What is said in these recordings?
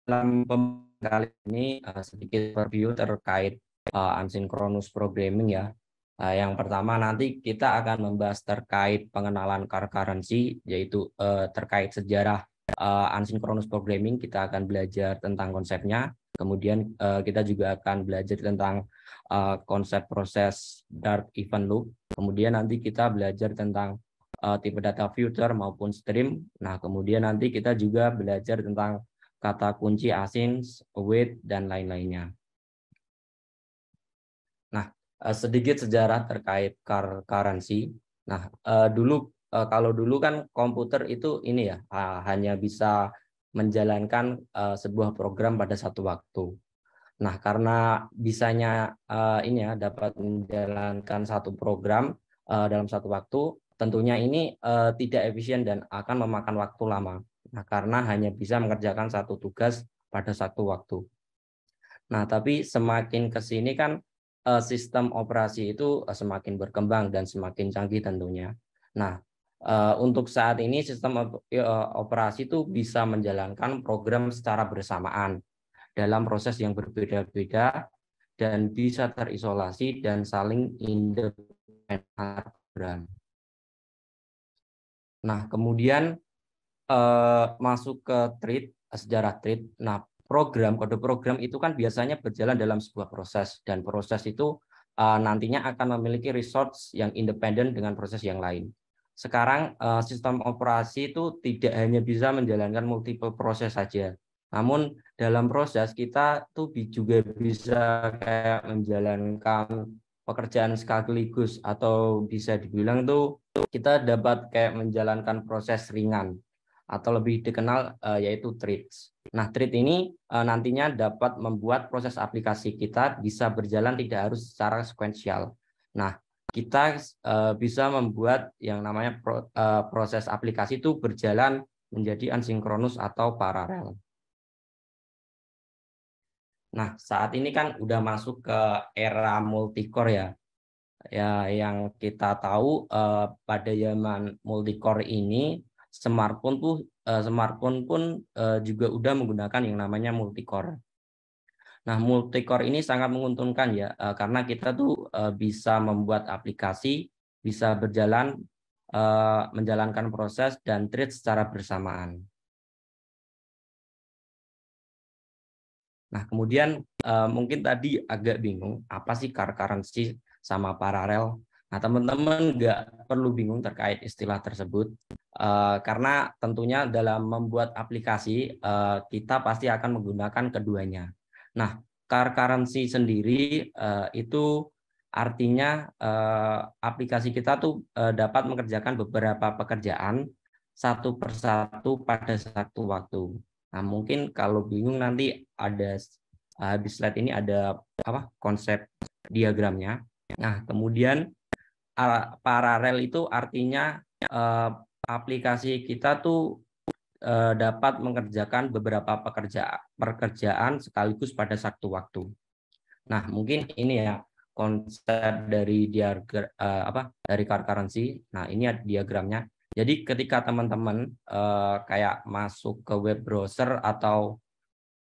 dalam kali ini sedikit review terkait asynchronous programming ya. Yang pertama nanti kita akan membahas terkait pengenalan car currency, yaitu terkait sejarah asynchronous programming. Kita akan belajar tentang konsepnya. Kemudian kita juga akan belajar tentang konsep proses dark event loop. Kemudian nanti kita belajar tentang tipe data filter maupun stream. Nah, kemudian nanti kita juga belajar tentang kata kunci async, await, dan lain-lainnya. Nah, sedikit sejarah terkait car currency. Nah, kalau dulu kan komputer itu ini ya, hanya bisa menjalankan sebuah program pada satu waktu. Nah, karena bisanya ini ya dapat menjalankan satu program dalam satu waktu, tentunya ini tidak efisien dan akan memakan waktu lama. Nah, karena hanya bisa mengerjakan satu tugas pada satu waktu. Nah, tapi semakin ke sini kan sistem operasi itu semakin berkembang dan semakin canggih tentunya. Nah, untuk saat ini sistem operasi itu bisa menjalankan program secara bersamaan dalam proses yang berbeda-beda dan bisa terisolasi dan saling independen. Nah, kemudian masuk ke thread, sejarah thread. Nah, kode program itu kan biasanya berjalan dalam sebuah proses, dan proses itu nantinya akan memiliki resource yang independen dengan proses yang lain. Sekarang sistem operasi itu tidak hanya bisa menjalankan multiple proses saja, namun dalam proses kita tuh juga bisa kayak menjalankan pekerjaan sekaligus, atau bisa dibilang tuh kita dapat kayak menjalankan proses ringan atau lebih dikenal yaitu threads. Nah, thread ini nantinya dapat membuat proses aplikasi kita bisa berjalan tidak harus secara sekuensial. Nah, kita bisa membuat yang namanya proses aplikasi itu berjalan menjadi asinkronus atau paralel. Nah, saat ini kan udah masuk ke era multicore ya. Ya, yang kita tahu pada zaman multicore ini smartphone pun juga udah menggunakan yang namanya multicore. Nah, multicore ini sangat menguntungkan ya, karena kita tuh bisa membuat aplikasi, bisa berjalan menjalankan proses dan thread secara bersamaan. Nah, kemudian mungkin tadi agak bingung apa sih car currency sama paralel. Nah, teman-teman nggak perlu bingung terkait istilah tersebut, karena tentunya dalam membuat aplikasi kita pasti akan menggunakan keduanya. Nah, car currency sendiri itu artinya aplikasi kita tuh dapat mengerjakan beberapa pekerjaan satu persatu pada satu waktu. Nah, mungkin kalau bingung nanti ada di slide ini ada konsep diagramnya. Nah, kemudian paralel itu artinya aplikasi kita tuh dapat mengerjakan beberapa pekerjaan sekaligus pada satu waktu. Nah, mungkin ini ya konsep dari dari car currency. Nah, ini diagramnya. Jadi ketika teman-teman kayak masuk ke web browser atau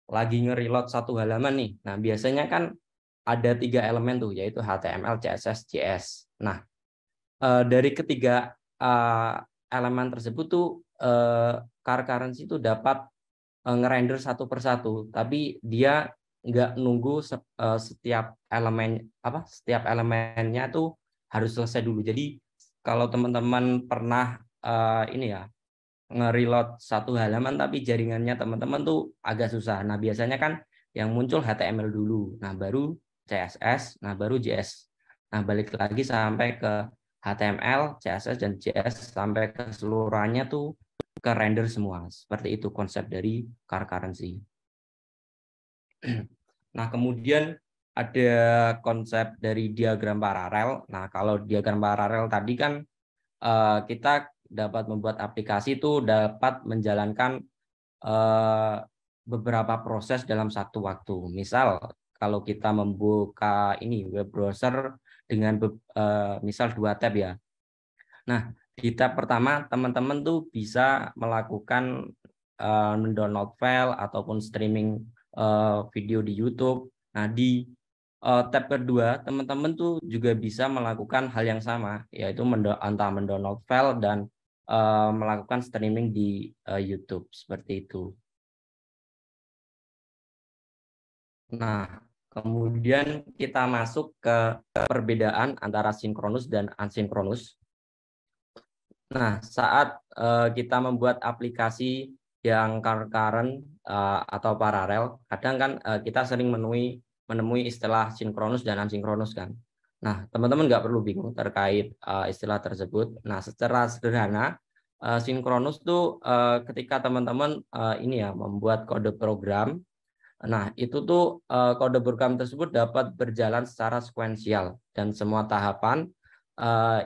lagi nge-reload satu halaman nih, nah biasanya kan ada 3 elemen tuh, yaitu HTML, CSS, JS. Nah, dari ketiga elemen tersebut tuh car currency itu dapat ngerender satu persatu, tapi dia nggak nunggu setiap elemennya tuh harus selesai dulu. Jadi kalau teman-teman pernah ini ya nge-reload satu halaman tapi jaringannya teman-teman tuh agak susah. Nah, biasanya kan yang muncul HTML dulu, nah baru CSS, nah baru JS. Nah, balik lagi sampai ke HTML, CSS, dan JS sampai keseluruhannya tuh ke render semua. Seperti itu konsep dari car currency. Nah, kemudian ada konsep dari diagram paralel. Nah, kalau diagram paralel tadi kan kita dapat membuat aplikasi itu dapat menjalankan beberapa proses dalam satu waktu. Misal kalau kita membuka ini web browser dengan misal 2 tab ya. Nah, di tab pertama teman-teman tuh bisa melakukan mendownload file ataupun streaming video di YouTube. Nah, di tab kedua, teman-teman tuh juga bisa melakukan hal yang sama, yaitu entah mendownload file dan melakukan streaming di YouTube seperti itu. Nah, kemudian kita masuk ke perbedaan antara sinkronus dan asinkronus. Nah, saat kita membuat aplikasi yang concurrent atau paralel, kadang kan kita sering menemui istilah sinkronus dan asinkronus kan. Nah, teman-teman nggak perlu bingung terkait istilah tersebut. Nah, secara sederhana, sinkronus tuh ketika teman-teman ini ya membuat kode program. Nah, itu tuh kode program tersebut dapat berjalan secara sekuensial dan semua tahapan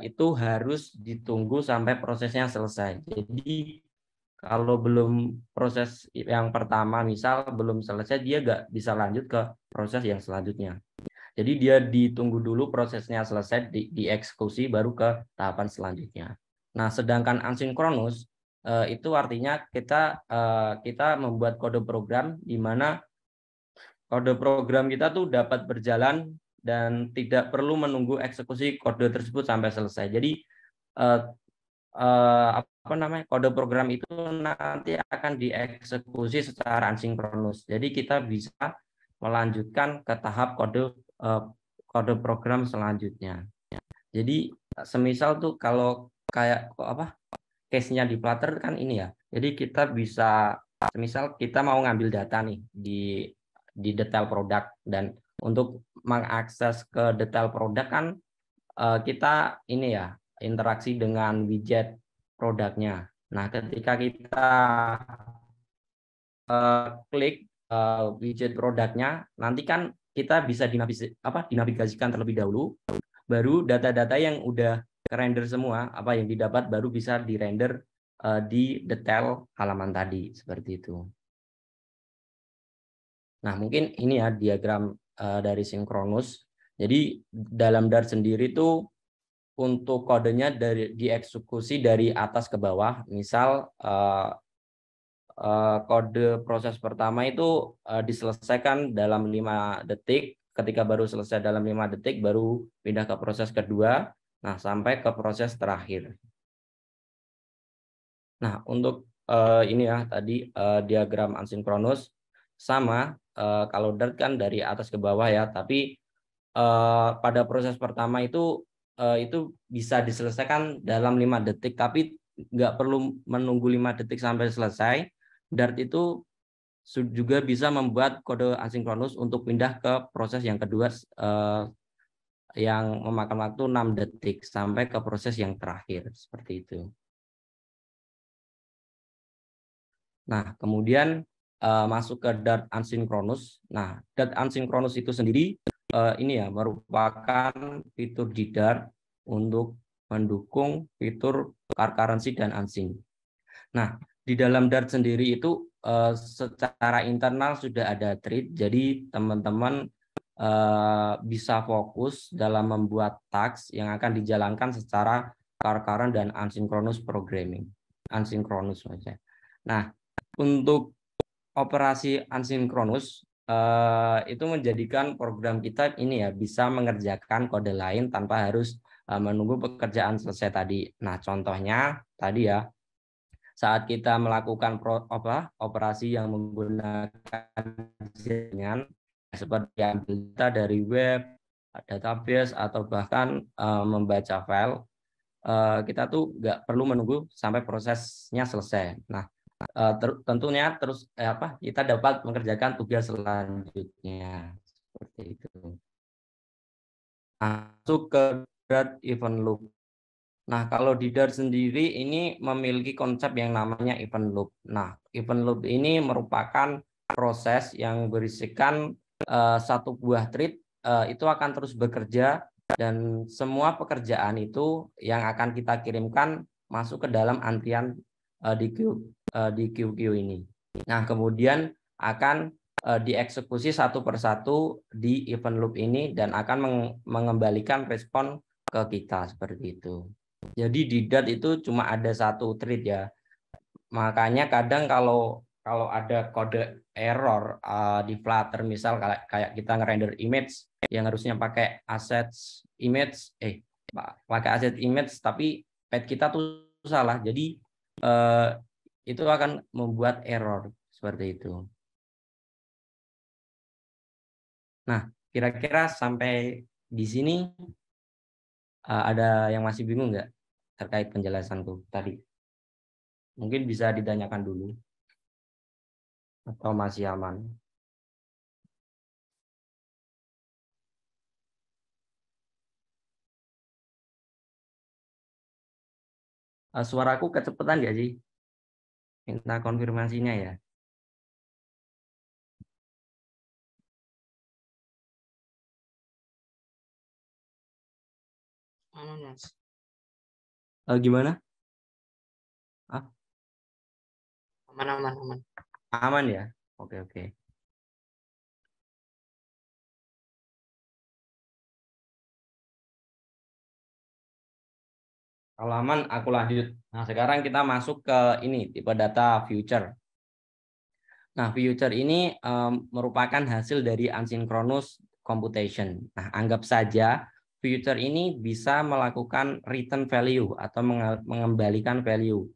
itu harus ditunggu sampai prosesnya selesai. Jadi kalau belum proses yang pertama misal belum selesai, dia nggak bisa lanjut ke proses yang selanjutnya. Jadi dia ditunggu dulu prosesnya selesai, dieksekusi baru ke tahapan selanjutnya. Nah, sedangkan asinkronus itu artinya kita membuat kode program di mana kode program kita tuh dapat berjalan dan tidak perlu menunggu eksekusi kode tersebut sampai selesai. Jadi kode program itu nanti akan dieksekusi secara asinkronus. Jadi kita bisa melanjutkan ke tahap kode program selanjutnya. Jadi semisal tuh kalau kayak case-nya di Flutter kan ini ya. Jadi kita bisa semisal kita mau ngambil data nih di detail produk, dan untuk mengakses ke detail produk kan kita ini ya interaksi dengan widget produknya. Nah, ketika kita klik widget produknya, nanti kan kita bisa dinavigasikan terlebih dahulu, baru data-data yang udah render semua, apa yang didapat baru bisa dirender di detail halaman tadi, seperti itu. Nah, mungkin ini ya diagram dari sinkronus. Jadi dalam Dart sendiri tuh untuk kodenya dieksekusi dari atas ke bawah. Misal kode proses pertama itu diselesaikan dalam 5 detik. Ketika baru selesai dalam 5 detik, baru pindah ke proses kedua. Nah, sampai ke proses terakhir. Nah, untuk ini ya tadi diagram asinkronus sama. Kalau Dart kan dari atas ke bawah ya, tapi pada proses pertama itu bisa diselesaikan dalam 5 detik, tapi nggak perlu menunggu 5 detik sampai selesai. Dart itu juga bisa membuat kode asinkronus untuk pindah ke proses yang kedua yang memakan waktu 6 detik sampai ke proses yang terakhir, seperti itu. Nah, kemudian masuk ke Dart asinkronus. Nah, Dart asinkronus itu sendiri ini ya merupakan fitur di Dart untuk mendukung fitur concurrency dan async. Nah, di dalam Dart sendiri itu secara internal sudah ada thread, jadi teman-teman bisa fokus dalam membuat task yang akan dijalankan secara concurrent dan asynchronous programming. Asinkronus saja. Nah, untuk operasi asinkronus itu menjadikan program kita ini ya bisa mengerjakan kode lain tanpa harus menunggu pekerjaan selesai tadi. Nah, contohnya tadi ya, saat kita melakukan operasi yang menggunakan jaringan seperti ambil data dari web, database, atau bahkan membaca file, kita tuh nggak perlu menunggu sampai prosesnya selesai. Nah, tentunya terus kita dapat mengerjakan tugas selanjutnya, seperti itu. Masuk ke Dart event loop. Nah, kalau di Dart sendiri ini memiliki konsep yang namanya event loop. Nah, event loop ini merupakan proses yang berisikan satu buah thread itu akan terus bekerja, dan semua pekerjaan itu yang akan kita kirimkan masuk ke dalam antrian di queue ini. Nah, kemudian akan dieksekusi satu persatu di event loop ini dan akan mengembalikan respon ke kita, seperti itu. Jadi di Dart itu cuma ada satu thread ya. Makanya kadang kalau kalau ada kode error di Flutter, misal kayak kita ngerender image yang harusnya pakai assets image, pakai asset image, tapi pet kita tuh salah. Jadi itu akan membuat error seperti itu. Nah, kira-kira sampai di sini ada yang masih bingung nggak terkait penjelasanku tadi? Mungkin bisa ditanyakan dulu atau masih aman. Suaraku kecepatan nggak sih? Minta konfirmasinya ya. Gimana? Ah, Aman. aman ya? Oke, oke. Kalau aman, aku lanjut. Nah, sekarang kita masuk ke ini, tipe data future. Nah, future ini merupakan hasil dari asynchronous computation. Nah, anggap saja future ini bisa melakukan return value atau mengembalikan value,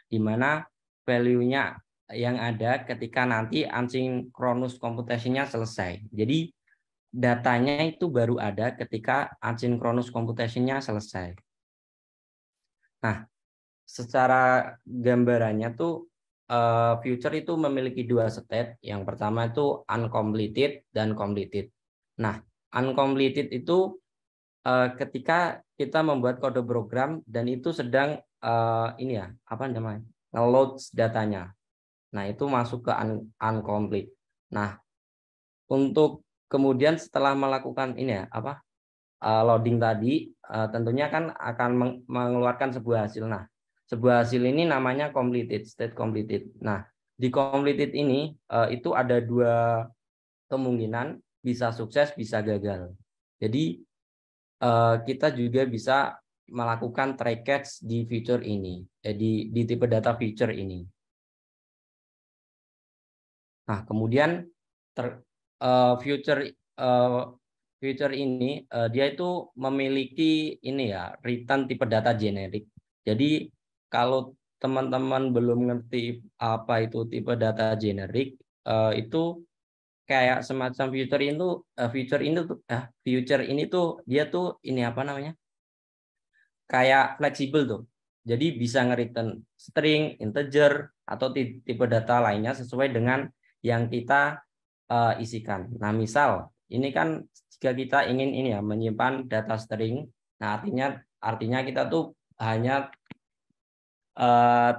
di mana value-nya yang ada ketika nanti asynchronous computation-nya selesai. Jadi, datanya itu baru ada ketika asynchronous computation-nya selesai. Nah, secara gambarannya tuh future itu memiliki dua state. Yang pertama itu uncompleted dan completed. Nah, uncompleted itu ketika kita membuat kode program dan itu sedang ini ya, apa namanya? Nge-load datanya. Nah, itu masuk ke uncomplete. Nah, untuk kemudian setelah melakukan ini ya, apa? Loading tadi tentunya kan akan mengeluarkan sebuah hasil. Nah, sebuah hasil ini namanya completed, state completed. Nah, di completed ini itu ada dua kemungkinan, bisa sukses, bisa gagal. Jadi kita juga bisa melakukan try catch di feature ini, di tipe data feature ini. Nah, kemudian future future ini dia itu memiliki ini ya, return tipe data generik. Jadi kalau teman-teman belum ngerti apa itu tipe data generik, itu kayak semacam future ini tuh dia tuh ini apa namanya? Kayak fleksibel tuh. Jadi bisa nge-return string, integer atau tipe data lainnya sesuai dengan yang kita isikan. Nah, misal ini kan jika kita ingin ini ya menyimpan data string, nah artinya kita tuh hanya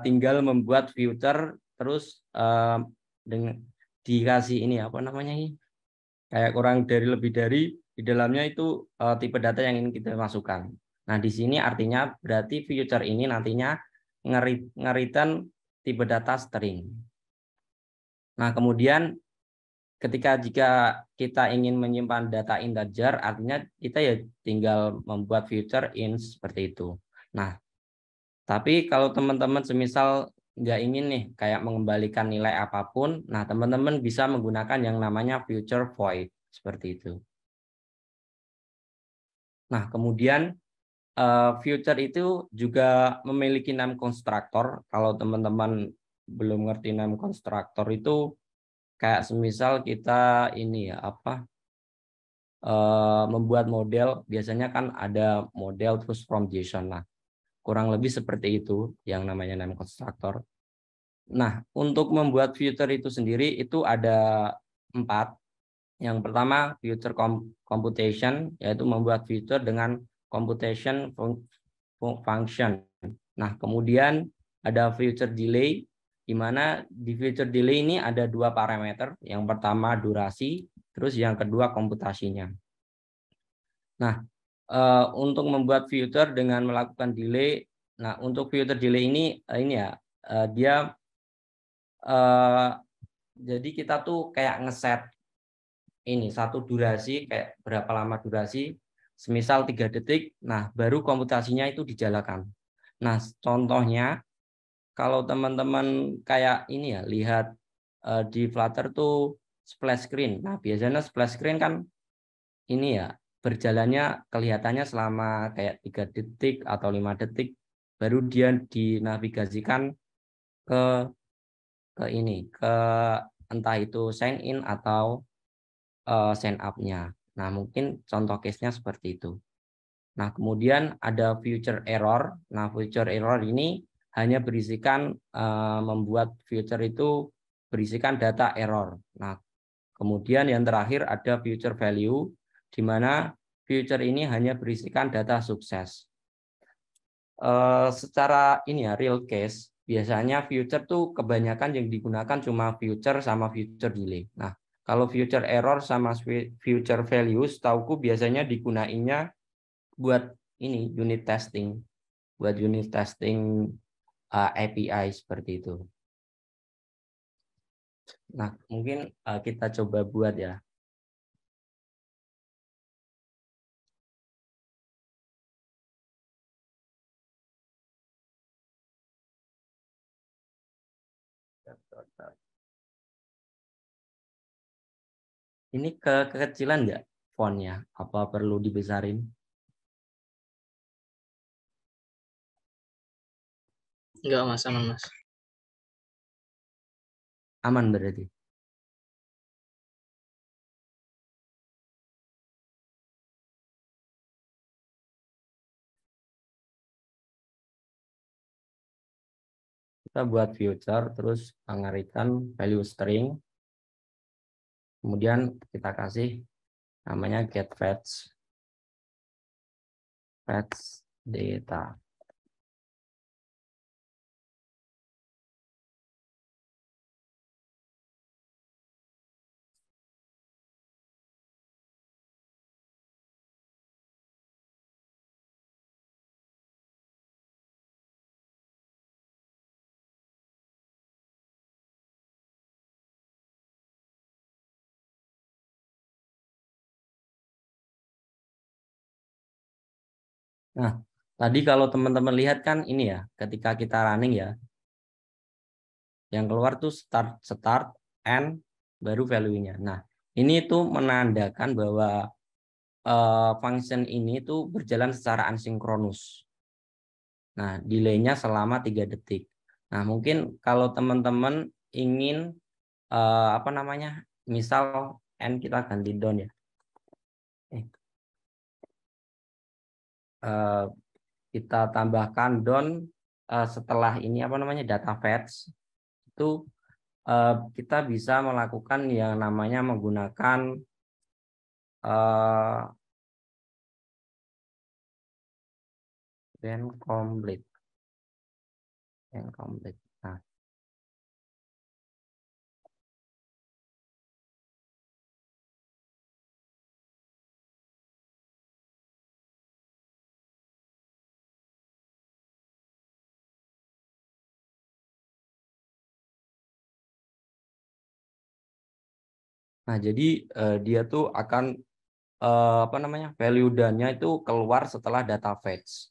tinggal membuat filter terus dengan dikasih ini apa namanya ini kayak kurang dari lebih dari di dalamnya itu tipe data yang ingin kita masukkan. Nah, di sini artinya berarti filter ini nantinya nge-return tipe data string. Nah, kemudian jika kita ingin menyimpan data integer, artinya kita ya tinggal membuat future in seperti itu. Nah, tapi kalau teman-teman semisal nggak ingin nih kayak mengembalikan nilai apapun, nah teman-teman bisa menggunakan yang namanya future void seperti itu. Nah, kemudian future itu juga memiliki name constructor. Kalau teman-teman belum ngerti name constructor itu kayak semisal kita ini ya apa membuat model, biasanya kan ada model terus from JSON. Nah, kurang lebih seperti itu yang namanya name constructor. Nah, untuk membuat future itu sendiri itu ada 4. Yang pertama future computation, yaitu membuat future dengan computation function. Nah, kemudian ada future delay, di mana di future delay ini ada 2 parameter. Yang pertama durasi, terus yang kedua komputasinya. Nah, untuk membuat future dengan melakukan delay, nah untuk future delay ini ya dia jadi kita tuh kayak ngeset ini satu durasi kayak berapa lama durasi, semisal 3 detik, nah baru komputasinya itu dijalankan. Nah, contohnya kalau teman-teman kayak ini ya lihat di Flutter tuh splash screen. Nah, biasanya splash screen kan ini ya berjalannya kelihatannya selama kayak 3 detik atau 5 detik, baru dia dinavigasikan ke ini ke entah itu sign in atau sign up-nya. Nah, mungkin contoh case-nya seperti itu. Nah, kemudian ada future error. Nah, future error ini hanya berisikan membuat future itu berisikan data error. Nah, kemudian yang terakhir ada future value, di mana future ini hanya berisikan data sukses. Secara ini ya real case, biasanya future tuh kebanyakan yang digunakan cuma future sama future delay. Nah, kalau future error sama future values, tauku biasanya digunainnya buat ini buat unit testing API seperti itu. Nah, mungkin kita coba buat ya. Ini kekecilan nggak fontnya? Apa perlu dibesarin? Enggak mas, aman mas. Aman berarti. Kita buat future, terus pengarikan value string. Kemudian kita kasih namanya get fetch data. Nah, tadi kalau teman-teman lihat kan ini ya, ketika kita running ya, yang keluar tuh start, end, baru value-nya. Nah, ini tuh menandakan bahwa function ini tuh berjalan secara asinkronus. Nah, delay-nya selama 3 detik. Nah, mungkin kalau teman-teman ingin apa namanya, misal end kita ganti down ya. Eh, kita tambahkan down setelah ini apa namanya data fetch itu kita bisa melakukan yang namanya menggunakan when complete. Nah, jadi dia tuh akan apa namanya value dan-nya itu keluar setelah data fetch.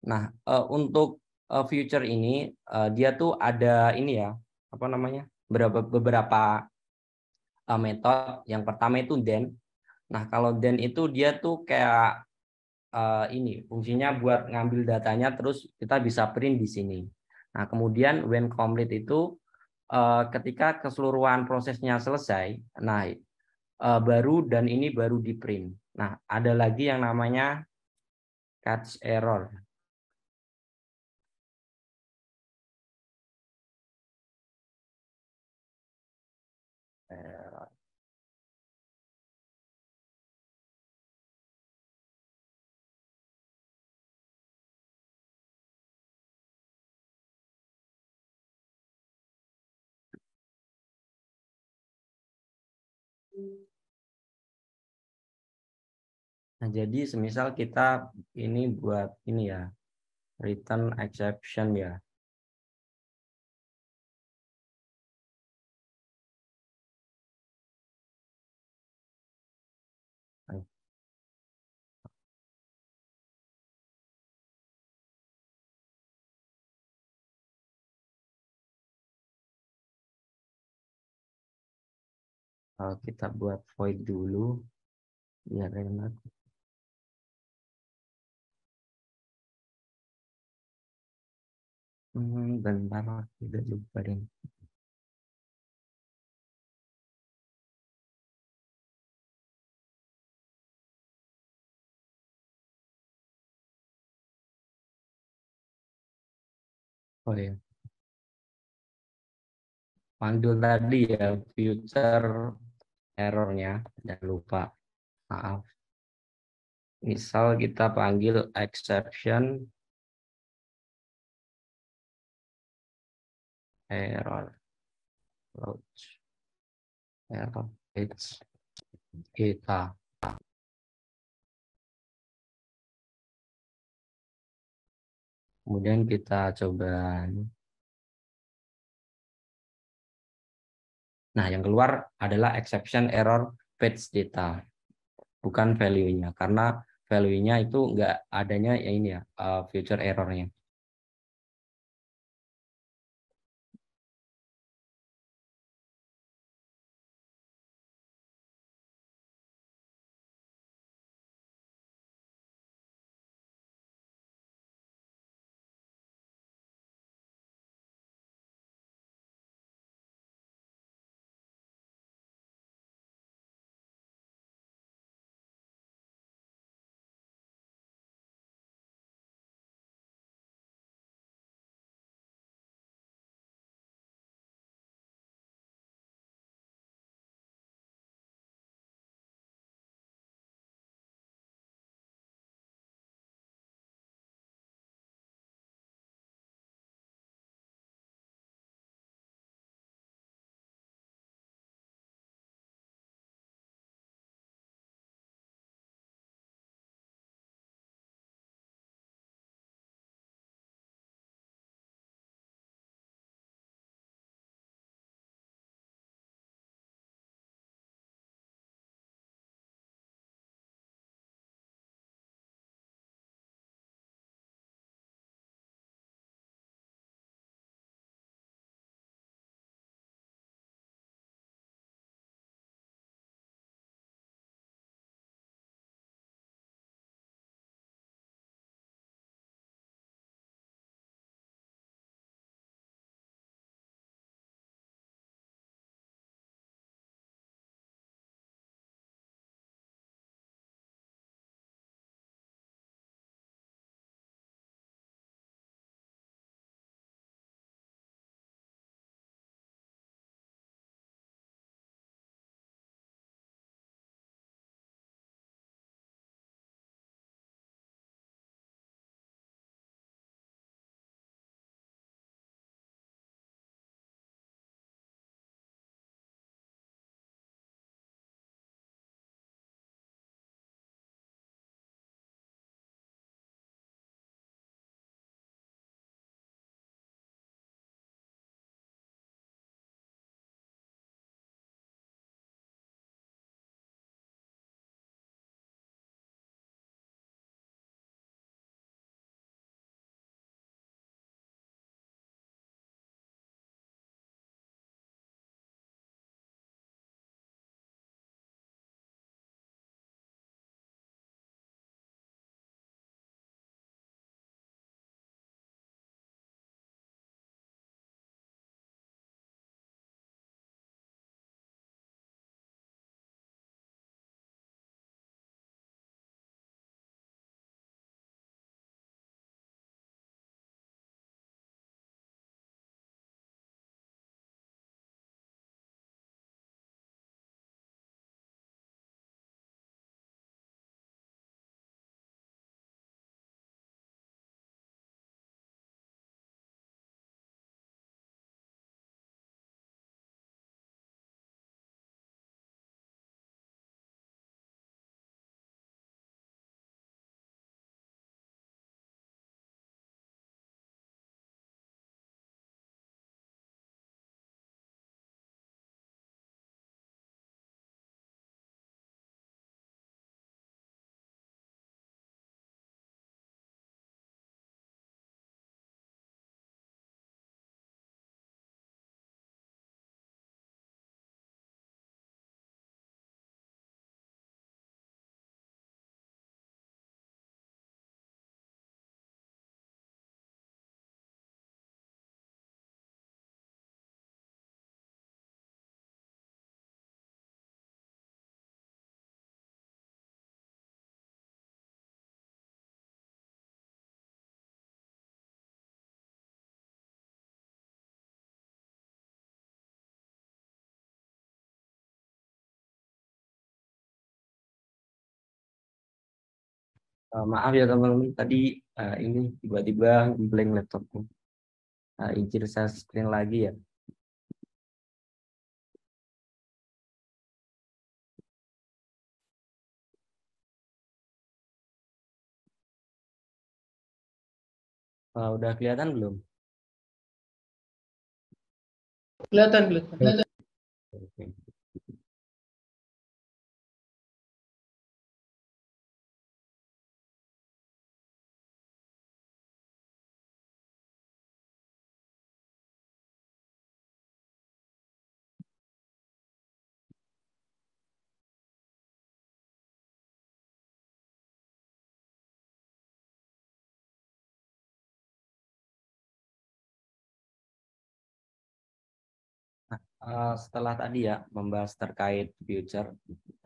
Nah, untuk future ini dia tuh ada ini ya apa namanya beberapa metode. Yang pertama itu then. Nah, kalau then itu dia tuh kayak ini fungsinya buat ngambil datanya terus kita bisa print di sini. Nah, kemudian when complete itu ketika keseluruhan prosesnya selesai, nah baru dan ini baru di print. Nah, ada lagi yang namanya catch error. Nah, jadi semisal kita ini buat ini ya return exception ya. Kita buat void dulu biar enak. Bentar, tidak lupa deh. Oh ya, panggil tadi ya future errornya, jangan lupa. Maaf. Misal kita panggil exception error launch error page kita. Kemudian kita coba. Nah, yang keluar adalah exception error page data, bukan value-nya. Karena value-nya itu enggak adanya ya ini ya, future error-nya. Maaf ya teman-teman, tadi ini tiba-tiba blank laptopku. Izin saya screen lagi ya. Udah kelihatan belum? Kelihatan, kelihatan. Oke. Setelah tadi ya membahas terkait future,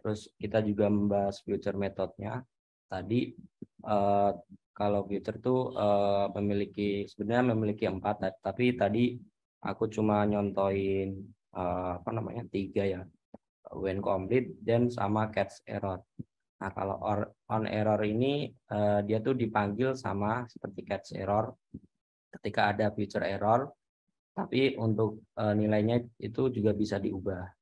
terus kita juga membahas future metodenya. Tadi eh, kalau future tuh sebenarnya memiliki 4, tapi tadi aku cuma nyontoin apa namanya 3 ya, when complete dan sama catch error. Nah kalau on error ini dia tuh dipanggil sama seperti catch error ketika ada future error. Tapi untuk nilainya itu juga bisa diubah.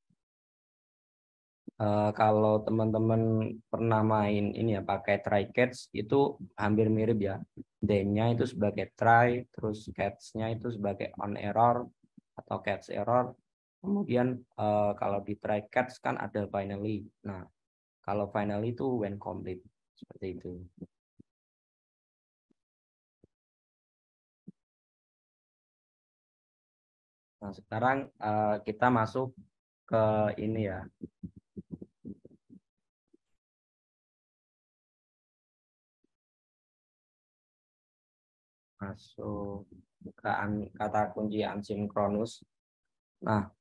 Kalau teman-teman pernah main ini ya pakai try catch itu hampir mirip ya. Then-nya itu sebagai try, terus catch-nya itu sebagai on error atau catch error. Kemudian kalau di try catch kan ada finally. Nah, kalau finally itu when complete seperti itu. Nah, sekarang kita masuk ke ini ya. Masuk ke kata kunci asinkronus. Nah,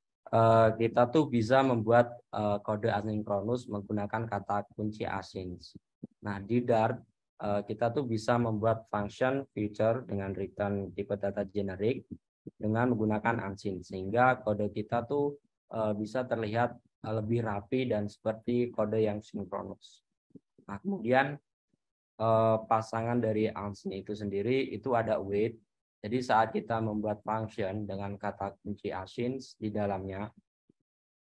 kita tuh bisa membuat kode asinkronus menggunakan kata kunci async. Nah, di Dart kita tuh bisa membuat function feature dengan return tipe data generic dengan menggunakan async sehingga kode kita tuh bisa terlihat lebih rapi dan seperti kode yang sinkronus. Nah, kemudian pasangan dari async itu sendiri itu ada await. Jadi saat kita membuat function dengan kata kunci async di dalamnya,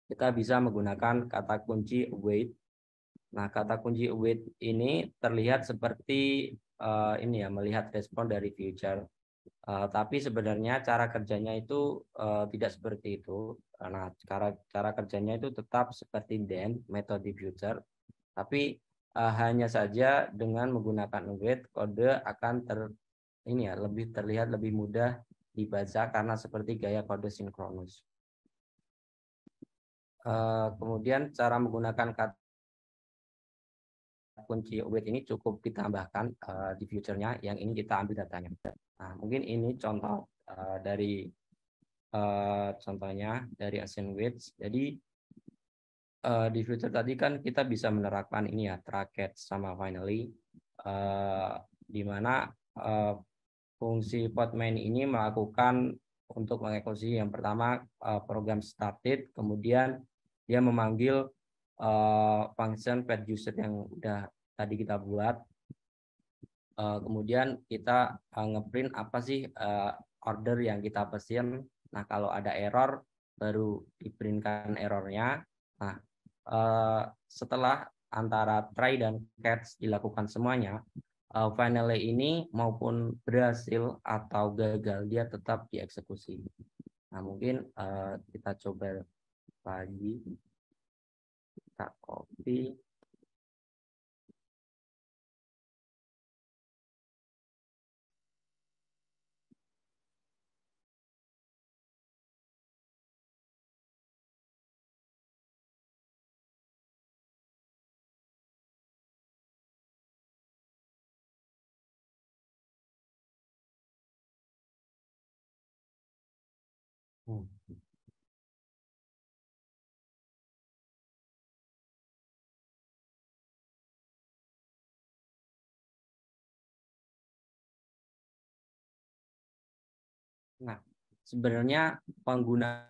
kita bisa menggunakan kata kunci await. Nah, kata kunci await ini terlihat seperti ini ya, melihat respon dari future. Tapi sebenarnya cara kerjanya itu tidak seperti itu. Nah, cara kerjanya itu tetap seperti then, metode future. Tapi hanya saja dengan menggunakan await, kode akan ini ya lebih terlihat lebih mudah dibaca karena seperti gaya kode sinkronus. Kemudian cara menggunakan kata kunci await ini cukup ditambahkan di future-nya yang ini kita ambil datanya. Nah, mungkin ini contoh dari contohnya dari async wait. Jadi di future tadi kan kita bisa menerapkan ini ya tracket sama finally di mana fungsi Postman ini melakukan untuk mengeksekusi yang pertama program started, kemudian dia memanggil function pet user yang udah tadi kita buat, kemudian kita ngeprint apa sih order yang kita pesen. Nah, kalau ada error baru diprintkan errornya. Nah, setelah antara try dan catch dilakukan semuanya, finally ini maupun berhasil atau gagal dia tetap dieksekusi. Nah, mungkin kita coba lagi, kita copy. Nah, sebenarnya pengguna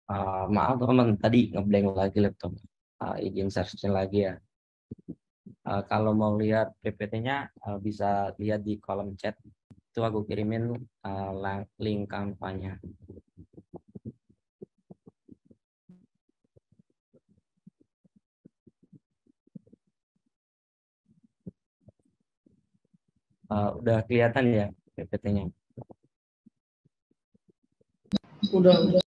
Maaf teman, tadi ngeblank lagi laptop. Izin searching lagi ya. Kalau mau lihat PPT-nya bisa lihat di kolom chat. Itu aku kirimin link kampanye. Udah kelihatan ya PPT-nya. Udah.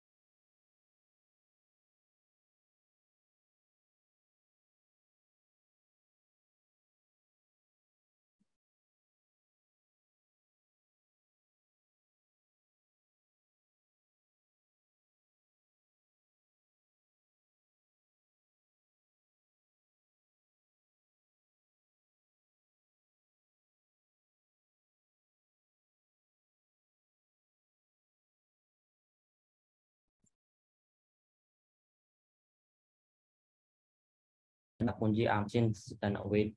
Nah, kunci absence dan await.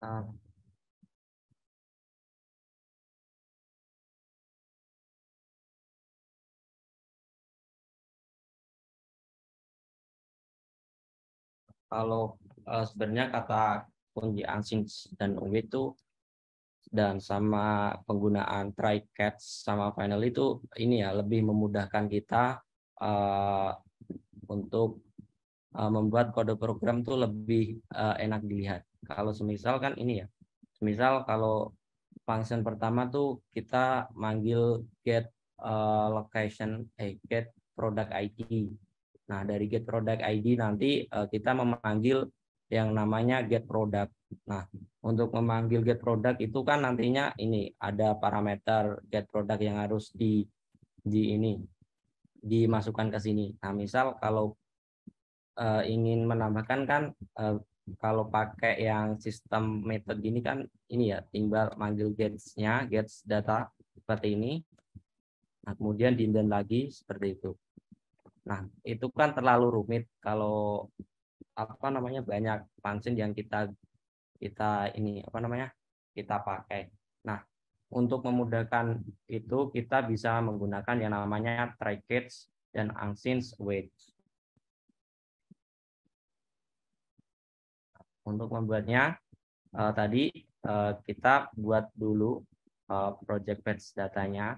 Nah, kalau sebenarnya kata kunci absence dan await itu dan sama penggunaan try catch sama final itu ini ya lebih memudahkan kita uh, untuk membuat kode program tuh lebih enak dilihat. Kalau semisal kan ini ya, semisal kalau function pertama tuh kita manggil get location, get product ID. Nah, dari get product ID nanti kita memanggil yang namanya get product. Nah, untuk memanggil get product itu kan nantinya ini ada parameter get product yang harus di ini dimasukkan ke sini. Nah, misal kalau ingin menambahkan kan kalau pakai yang sistem method gini kan ini ya tinggal manggil gets-nya, gets data seperti ini. Nah, kemudian diindent lagi seperti itu. Nah, itu kan terlalu rumit kalau apa namanya banyak function yang kita ini apa namanya kita pakai. Nah, untuk memudahkan itu kita bisa menggunakan yang namanya try catch dan unsince wait. Untuk membuatnya tadi kita buat dulu project batch datanya.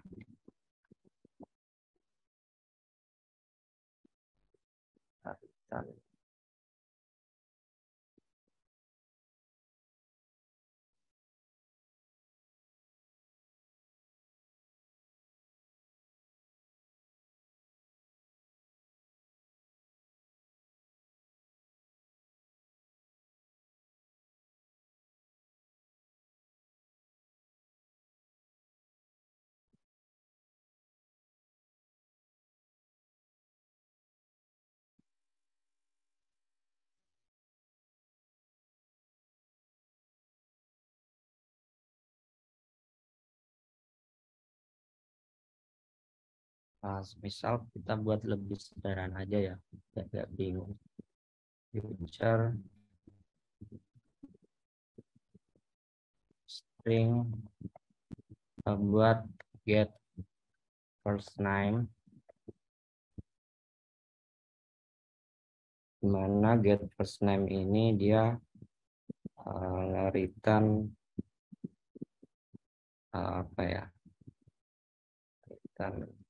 Misal kita buat lebih sederhana aja ya, agak bingung. Future string buat get first name, dimana get first name ini dia return apa ya, return ini.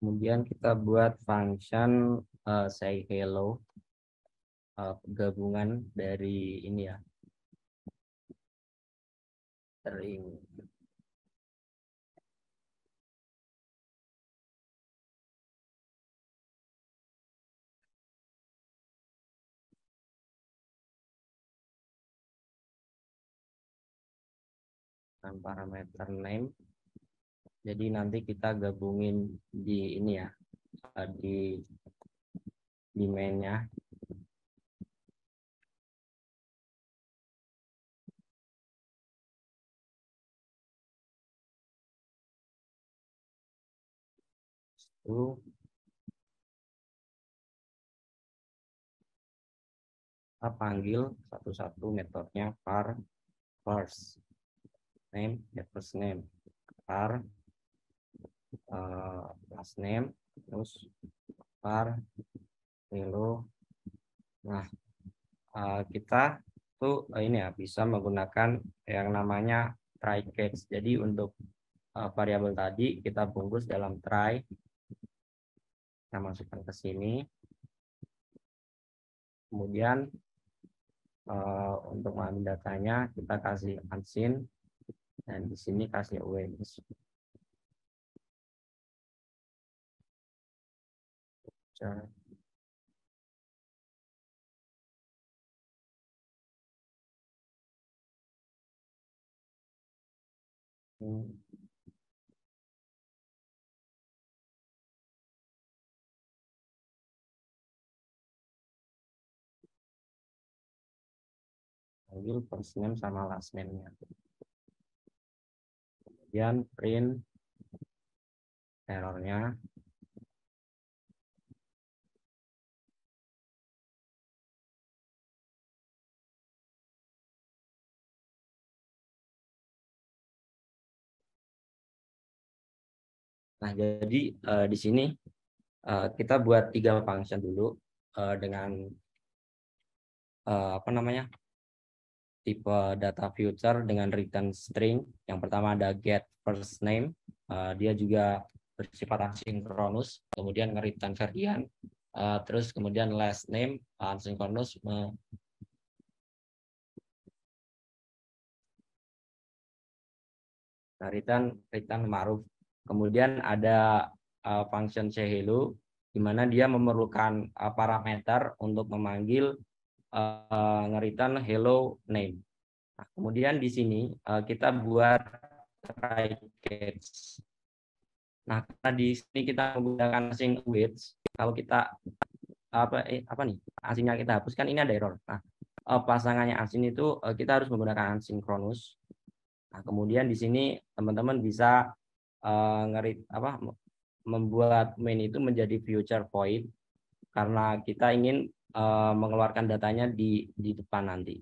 Kemudian kita buat function say hello, gabungan dari ini ya, string dan parameter name. Jadi nanti kita gabungin di ini ya, di mainnya. Lalu kita panggil satu-satu metodenya var first name, get first name, var last name, terus var hello. Nah, kita tuh ini ya bisa menggunakan yang namanya try catch. Jadi untuk variabel tadi kita bungkus dalam try, kita masukkan ke sini. Kemudian untuk mengambil datanya kita kasih unseen dan di sini kasih awareness. Ambil first name sama last name-nya. Kemudian print errornya. Nah, jadi di sini kita buat 3 function dulu dengan apa namanya, tipe data future dengan return string. Yang pertama ada get first name, dia juga bersifat asinkronus, kemudian nge-return varian, terus kemudian last name asinkronus return ma'ruf. Kemudian ada function hello di mana dia memerlukan parameter untuk memanggil nge-return hello name. Nah, kemudian di sini kita buat try catch. Nah, karena di sini kita menggunakan async awaits, kalau kita apa nih async-nya kita hapuskan, ini ada error. Nah, pasangannya async itu kita harus menggunakan asynchronous. Nah, kemudian di sini teman-teman bisa membuat main itu menjadi future void karena kita ingin mengeluarkan datanya di depan nanti.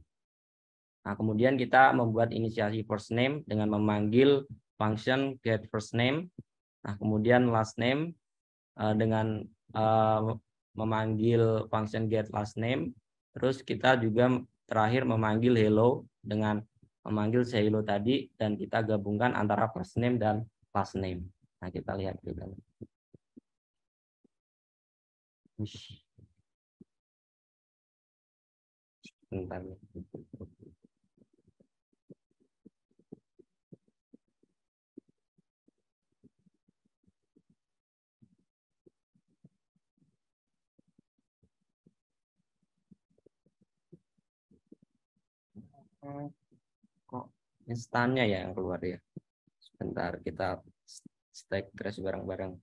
Nah, kemudian kita membuat inisiasi first name dengan memanggil function get first name. Nah, kemudian last name dengan memanggil function get last name. Terus kita juga terakhir memanggil hello dengan memanggil hello tadi, dan kita gabungkan antara first name dan last name. Nah, kita lihat juga. Bentar. Kok instannya ya yang keluar ya? Sebentar, kita stack trace bareng-bareng.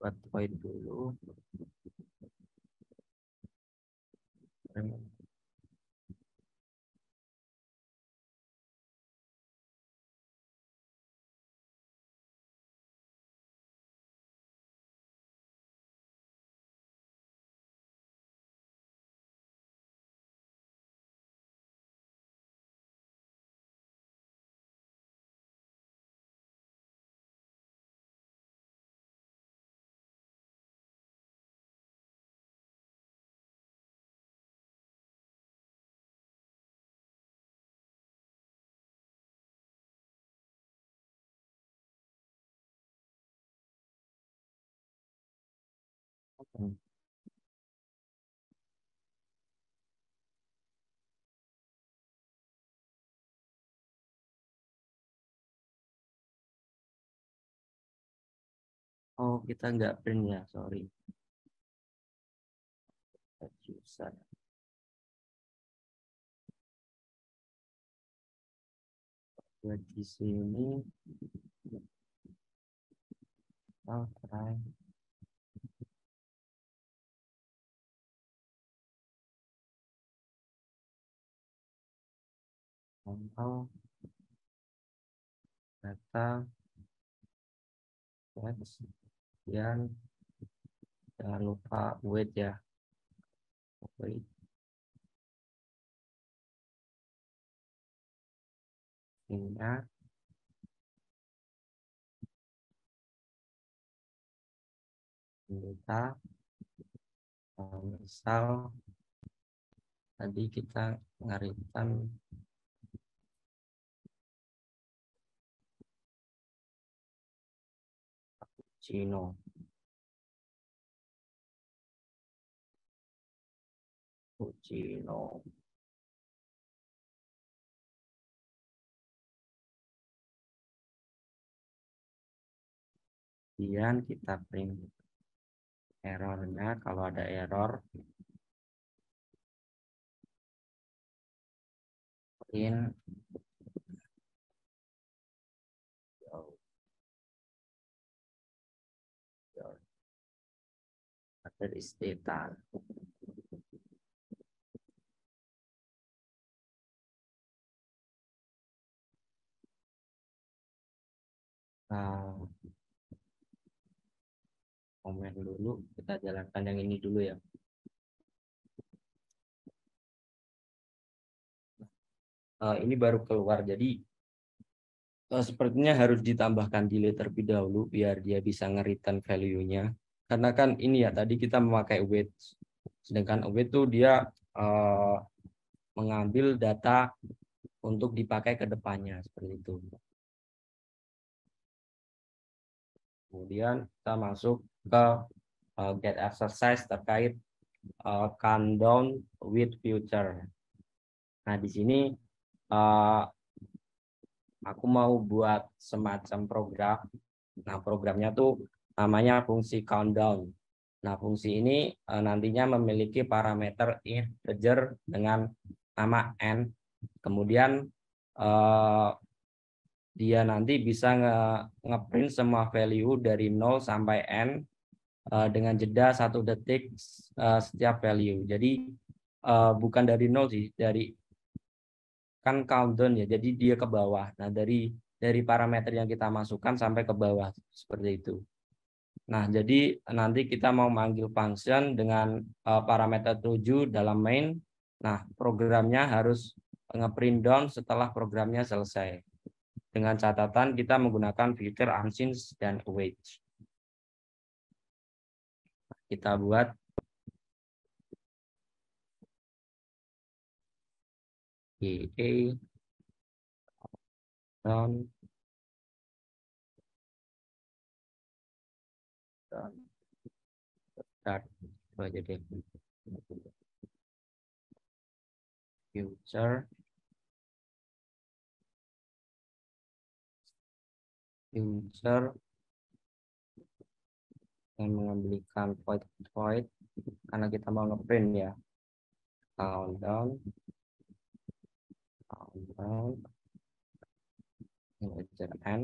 buat void dulu. Oh, kita nggak print ya, sorry. User. Buat di sini, oh, try. Contoh data text, dan jangan lupa wait ya. Wait. Ingat kita misal tadi kita ngarikan Cino. Cino. Kemudian kita print errornya, kalau ada error print other is data. Komen dulu, kita jalankan yang ini dulu ya. Ini baru keluar, jadi sepertinya harus ditambahkan delay terlebih dahulu biar dia bisa nge-return value-nya. Karena kan ini ya, tadi kita memakai await, sedangkan await itu dia mengambil data untuk dipakai ke depannya, seperti itu. Kemudian kita masuk ke get exercise terkait countdown with future. Nah, di sini aku mau buat semacam program. Nah, programnya tuh namanya fungsi countdown. Nah, fungsi ini nantinya memiliki parameter integer dengan nama n. Kemudian dia nanti bisa ngeprint semua value dari 0 sampai n dengan jeda 1 detik setiap value. Jadi bukan dari 0 sih, dari kan countdown ya, jadi dia ke bawah. Nah, dari parameter yang kita masukkan sampai ke bawah seperti itu. Nah, jadi nanti kita mau manggil function dengan parameter 7 dalam main. Nah, programnya harus ngeprint down setelah programnya selesai. Dengan catatan kita menggunakan fitur unsince dan await. Kita buat EA down start aja deh. Future yang mengambilkan void karena kita mau ngeprint ya. Countdown n.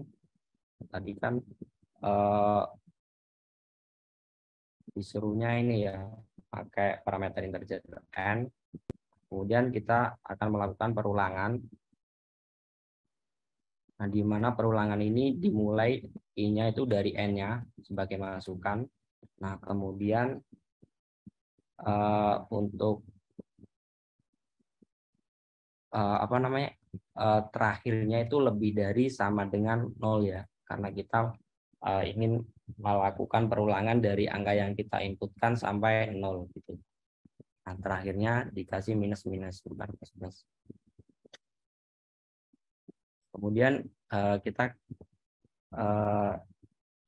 Tadi kan disuruhnya ini ya pakai parameter integer n. Kemudian kita akan melakukan perulangan. Nah, di mana perulangan ini dimulai I-nya itu dari n-nya sebagai masukan. Nah, kemudian untuk apa namanya terakhirnya itu lebih dari sama dengan 0 ya, karena kita ingin melakukan perulangan dari angka yang kita inputkan sampai 0 gitu. Nah, terakhirnya dikasih minus bukan plus plus. Kemudian kita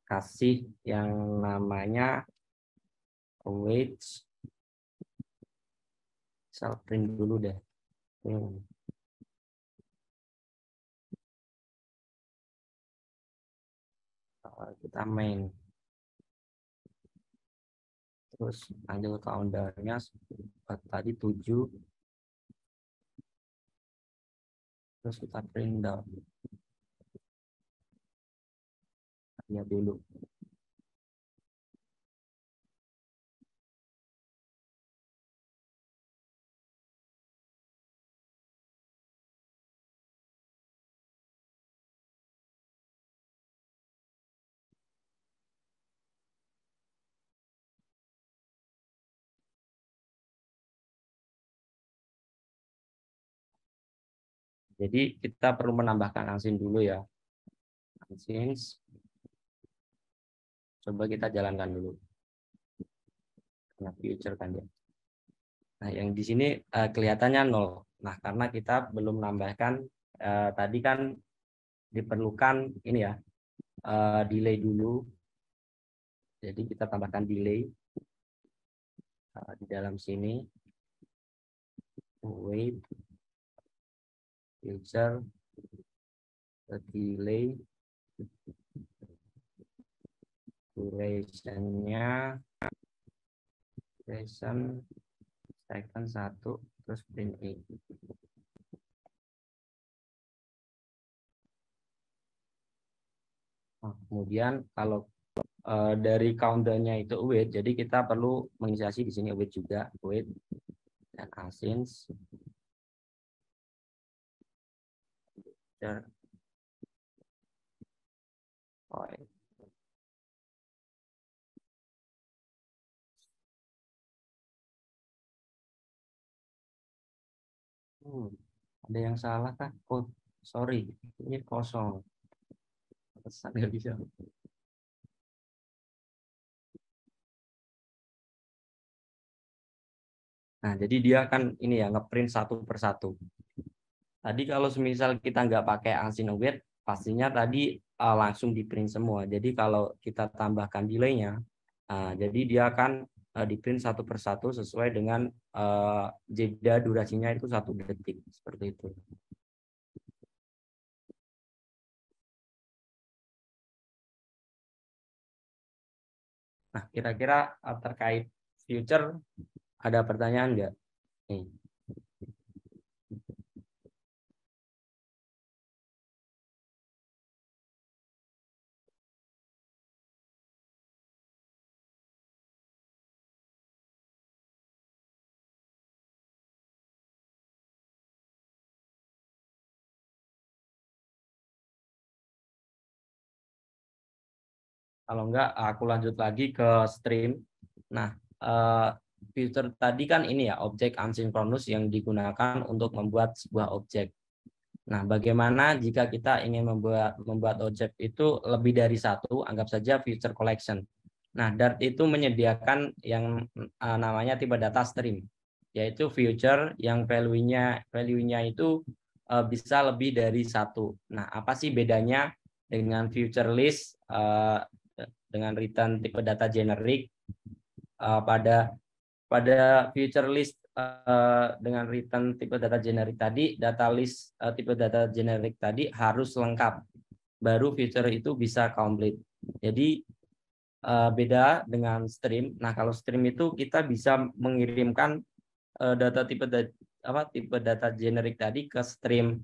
kasih yang namanya await. Saya print dulu deh. Kita main. Terus ambil counternya tadi 7. Terus kita print down. Lihat dulu. Jadi kita perlu menambahkan unseen dulu ya. Unseen. Coba kita jalankan dulu. Nah, future kan ya. Nah, yang di sini kelihatannya 0. Nah, karena kita belum menambahkan tadi kan diperlukan ini ya, delay dulu. Jadi kita tambahkan delay di dalam sini. Wait, future, delay, duration-nya, duration second 1, terus print I. Nah, kemudian kalau dari counter-nya itu await, jadi kita perlu menginisiasi di sini await juga, await dan unseen. Ada yang salah kah? Oh, sorry, ini kosong. Nggak bisa. Nah, jadi dia akan ini ya ngeprint satu persatu. Tadi kalau semisal kita nggak pakai unseen await, pastinya tadi langsung di print semua. Jadi kalau kita tambahkan delay-nya, jadi dia akan di print satu persatu sesuai dengan jeda durasinya itu 1 detik seperti itu. Nah, kira-kira terkait future ada pertanyaan nggak? Nih. Kalau enggak, aku lanjut lagi ke stream. Nah, filter tadi kan ini ya, objek asynchronous yang digunakan untuk membuat sebuah objek. Nah, bagaimana jika kita ingin membuat objek itu lebih dari satu, anggap saja feature collection. Nah, Dart itu menyediakan yang namanya tipe data stream, yaitu feature yang value-nya itu bisa lebih dari satu. Nah, apa sih bedanya dengan feature list dengan return tipe data generic? Pada feature list dengan return tipe data generic tadi, data list tipe data generic tadi harus lengkap, baru feature itu bisa complete. Jadi beda dengan stream. Nah, kalau stream itu kita bisa mengirimkan data tipe data generic tadi ke stream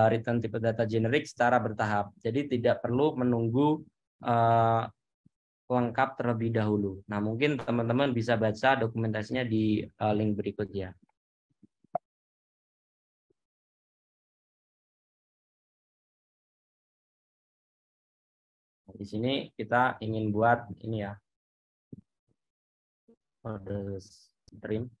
return tipe data generic secara bertahap. Jadi tidak perlu menunggu lengkap terlebih dahulu. Nah, mungkin teman-teman bisa baca dokumentasinya di link berikutnya. Di sini kita ingin buat ini ya, mode stream.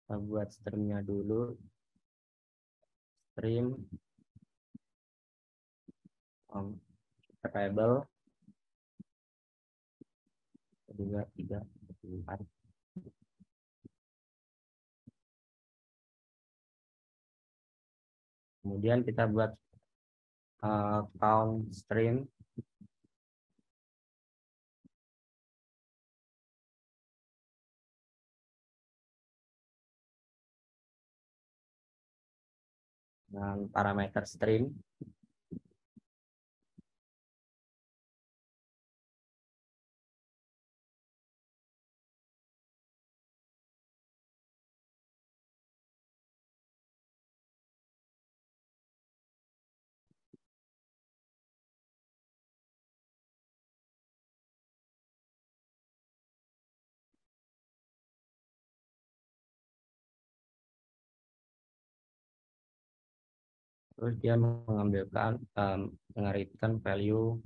Kita buat streamnya dulu. Stream variable 2, 3, 4. Kemudian kita buat count stream. Dengan parameter stream. Terus dia mengambilkan mengaritkan value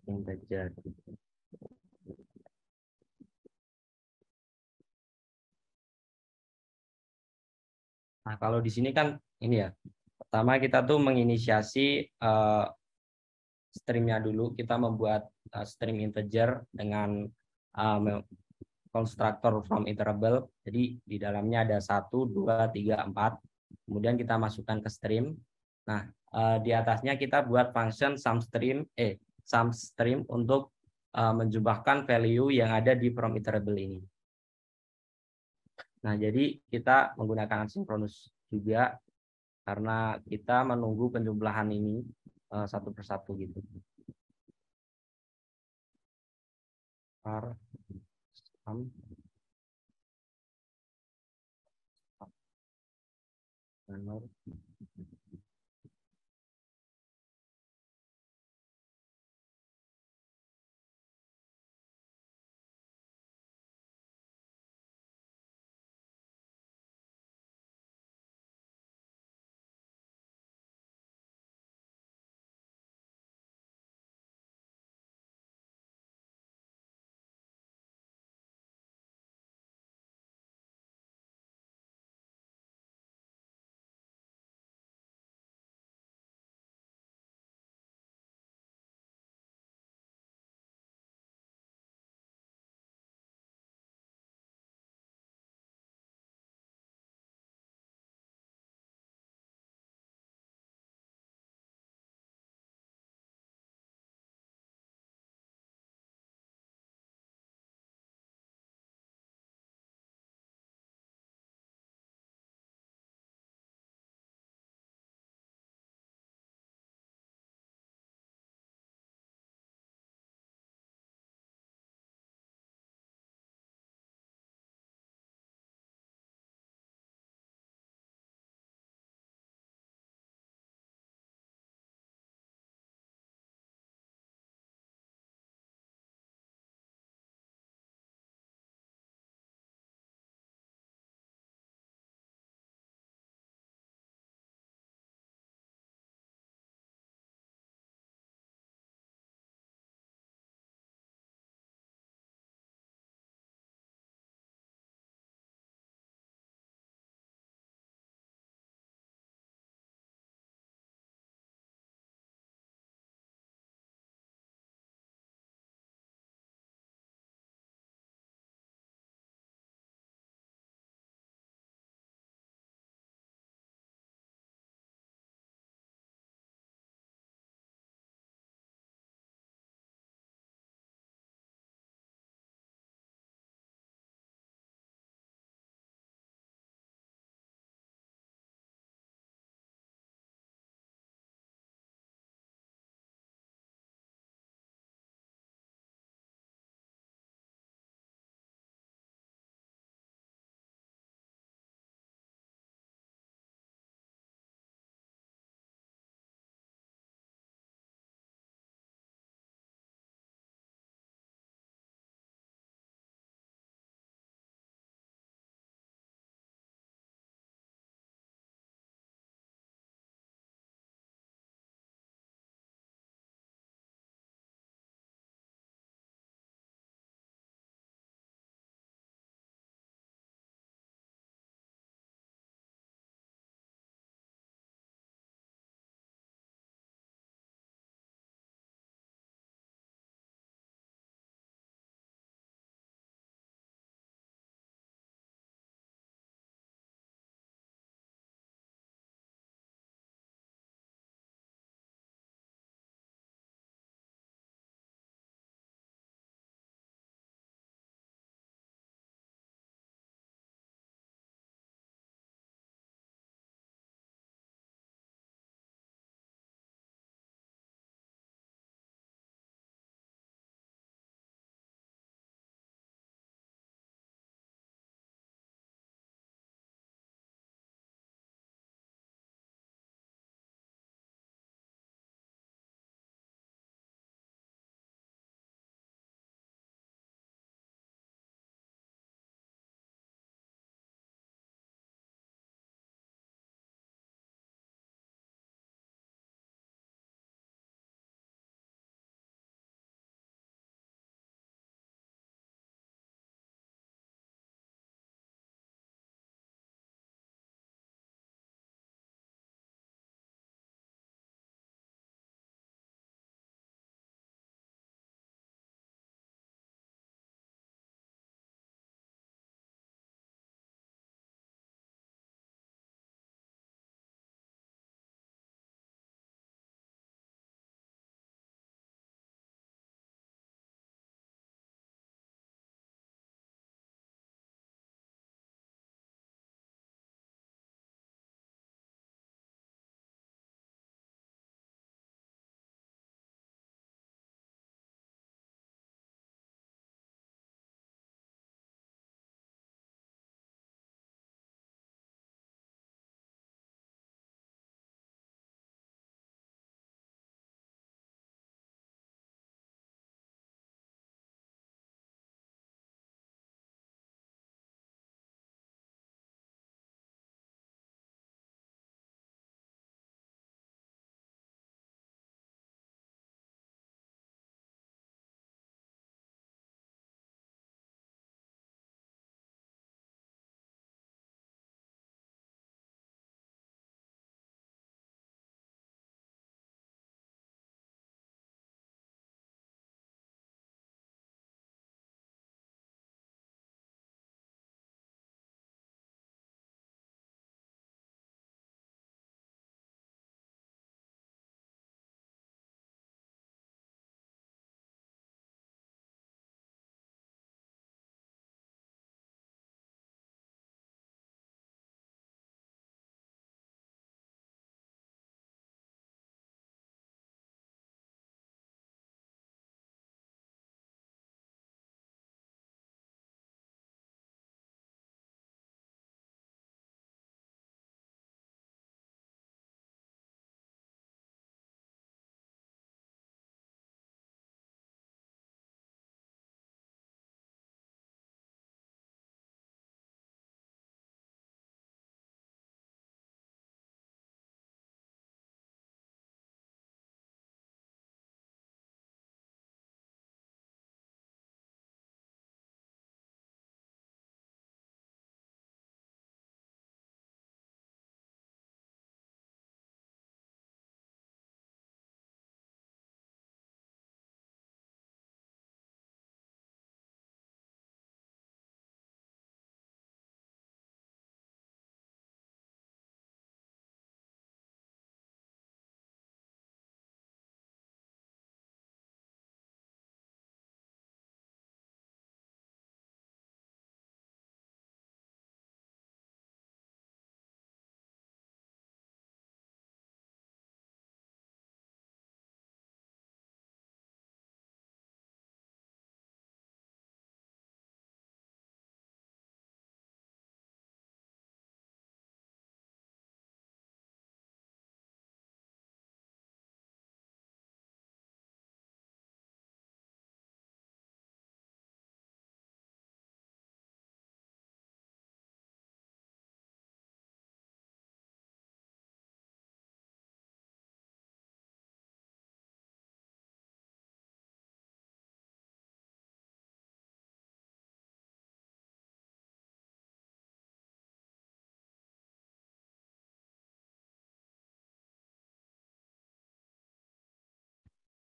integer. Nah, kalau di sini kan ini ya, pertama kita tuh menginisiasi streamnya dulu. Kita membuat stream integer dengan konstruktor from interval. Jadi di dalamnya ada 1, 2, 3, 4. Kemudian kita masukkan ke stream. Nah, di atasnya kita buat function sum stream untuk menjumlahkan value yang ada di from interval ini. Nah, jadi kita menggunakan asynchronous juga karena kita menunggu penjumlahan ini satu persatu gitu.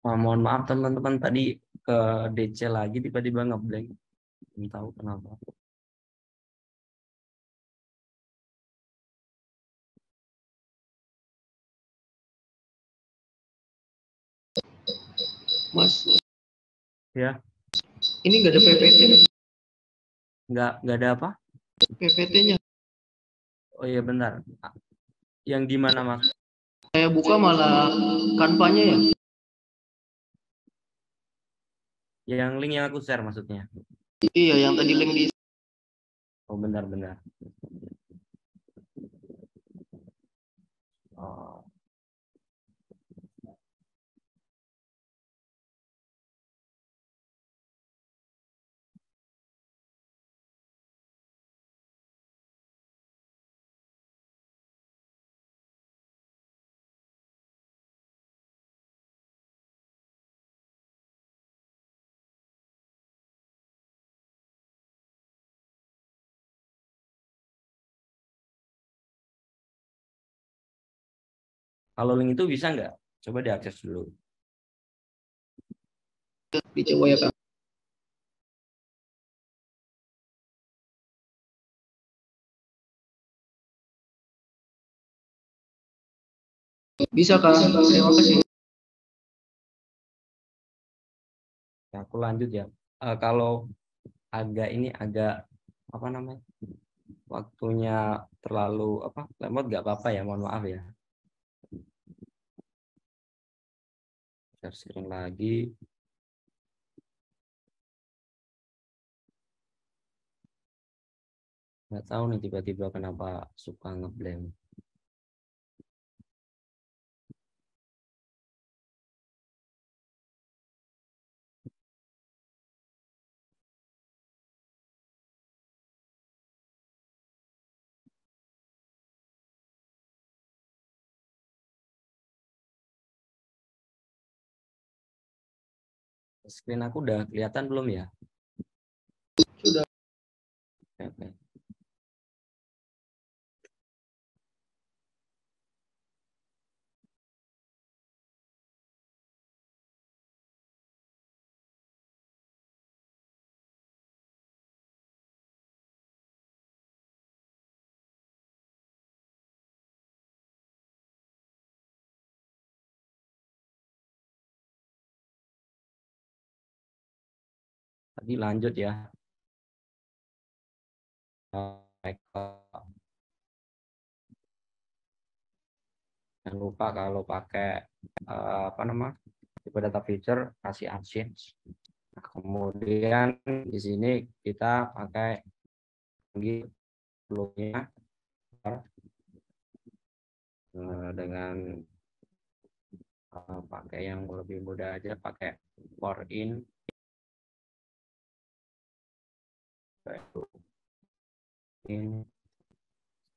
Mohon maaf teman-teman, tadi ke DC lagi tiba-tiba ngeblank. Belum tahu kenapa. Mas, Ya, ini nggak ada PPT, nggak ada apa? PPT-nya. Oh iya benar. Yang di mana Mas? Saya buka malah kanvanya ya. Yang link yang aku share maksudnya. Iya, yang tadi link di. Oh benar-benar. Oh. Kalau link itu bisa nggak? Coba diakses dulu. Dicoba ya Kak. Bisa Kak, terima kasih. Ya, aku lanjut ya. Kalau agak apa namanya? Waktunya terlalu apa? Lemot nggak apa-apa ya, mohon maaf ya. Share screen lagi. Nggak tahu nih tiba-tiba kenapa suka ngeblank. Screen aku udah kelihatan belum ya? Sudah. Oke. Tadi lanjut ya. Jangan lupa kalau pakai apa nama tipe data feature kasih actions. Nah, kemudian di sini kita pakai flow-nya dengan pakai yang lebih mudah aja, pakai for in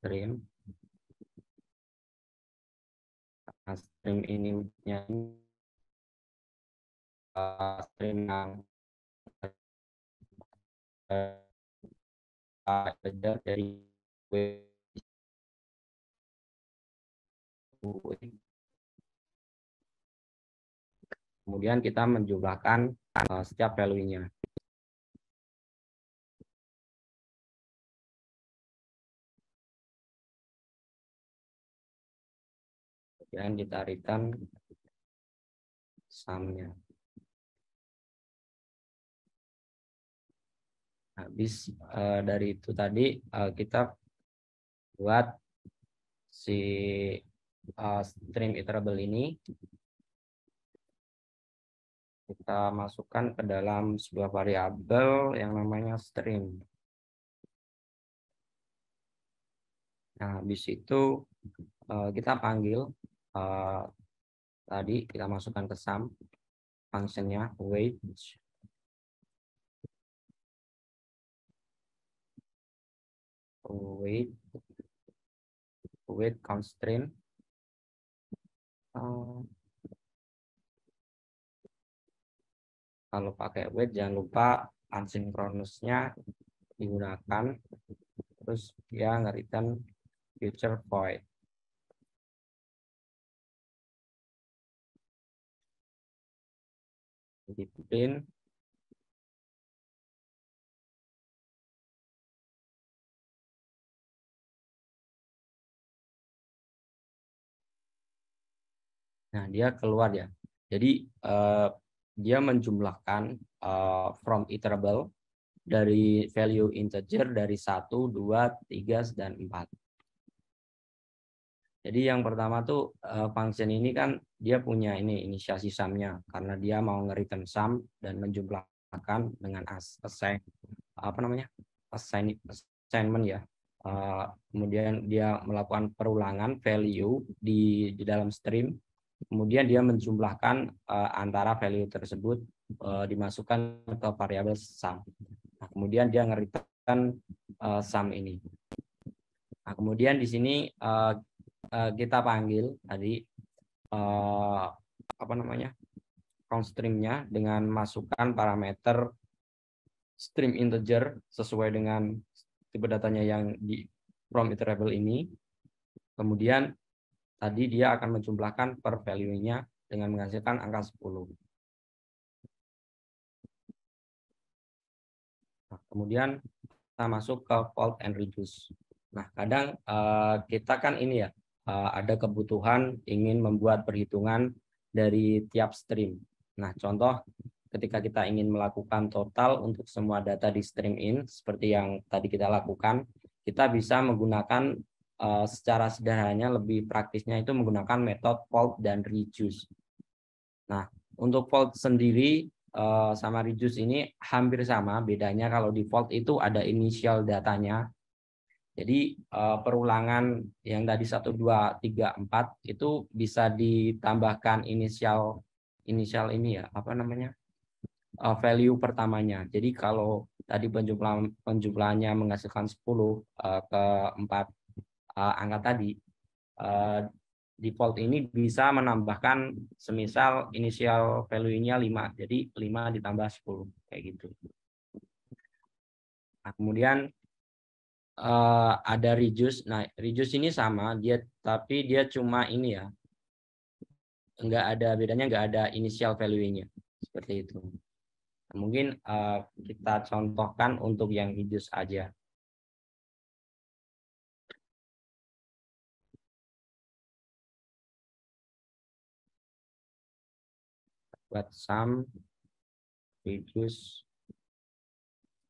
stream. Nah, stream ini wujudnya stream yang belajar dari web. Kemudian kita menjumlahkan setiap value-nya. Kemudian kita return sum-nya. Habis dari itu tadi kita buat si stream iterable ini, kita masukkan ke dalam sebuah variabel yang namanya stream. Nah, habis itu kita panggil tadi kita masukkan ke sum fungsinya wait constraint. Kalau pakai wait jangan lupa asynchronous-nya digunakan, terus dia nge-return future void. di print. Nah, dia keluar ya. Jadi dia menjumlahkan from iterable dari value integer dari 1, 2, 3, dan 4. Jadi yang pertama tuh function ini kan dia punya ini inisiasi sum-nya karena dia mau nge-return sum dan menjumlahkan dengan assignment ya. Kemudian dia melakukan perulangan value di dalam stream. Kemudian dia menjumlahkan antara value tersebut dimasukkan ke variabel sum. Nah, kemudian dia nge-return sum ini. Nah, kemudian di sini kita panggil tadi count stream-nya dengan masukkan parameter stream integer sesuai dengan tipe datanya yang di from iterable ini. Kemudian tadi dia akan menjumlahkan per value-nya dengan menghasilkan angka 10. Nah, kemudian kita masuk ke fold and reduce. Nah, kadang kita kan ini ya ada kebutuhan ingin membuat perhitungan dari tiap stream. Nah, contoh ketika kita ingin melakukan total untuk semua data di stream in seperti yang tadi kita lakukan, kita bisa menggunakan secara sederhananya lebih praktisnya itu menggunakan metode fold dan reduce. Nah, untuk fold sendiri sama reduce ini hampir sama, bedanya kalau di fold itu ada initial datanya. Jadi perulangan yang tadi 1, 2, 3, 4 itu bisa ditambahkan inisial ini ya, value pertamanya. Jadi kalau tadi penjumlahannya menghasilkan 10 ke 4 angka tadi, default ini bisa menambahkan semisal inisial value-nya 5. Jadi 5 ditambah 10 kayak gitu. Nah, kemudian ada reduce. Nah, reduce ini sama tapi dia cuma ini ya. Enggak ada bedanya, enggak ada initial value-nya. Seperti itu. Nah, mungkin kita contohkan untuk yang reduce aja. Buat sum reduce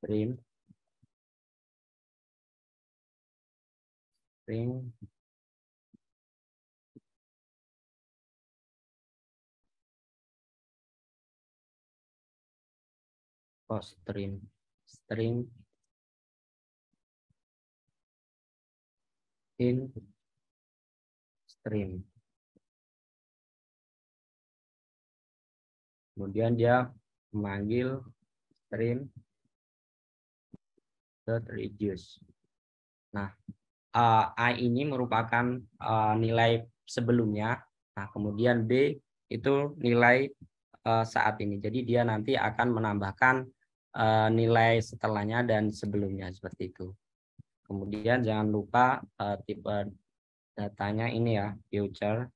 string string in stream. Kemudian dia memanggil stream reduce. Nah, I ini merupakan nilai sebelumnya. Nah, kemudian B itu nilai saat ini. Jadi dia nanti akan menambahkan nilai setelahnya dan sebelumnya seperti itu. Kemudian jangan lupa tipe datanya ini ya, future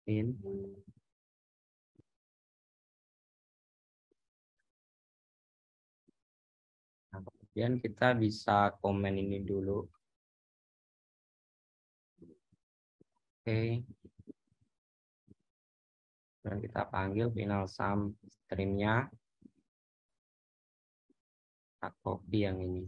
in. Nah, kemudian kita bisa komen ini dulu. Oke. Dan kita panggil final sum stream-nya. Kita copy yang ini.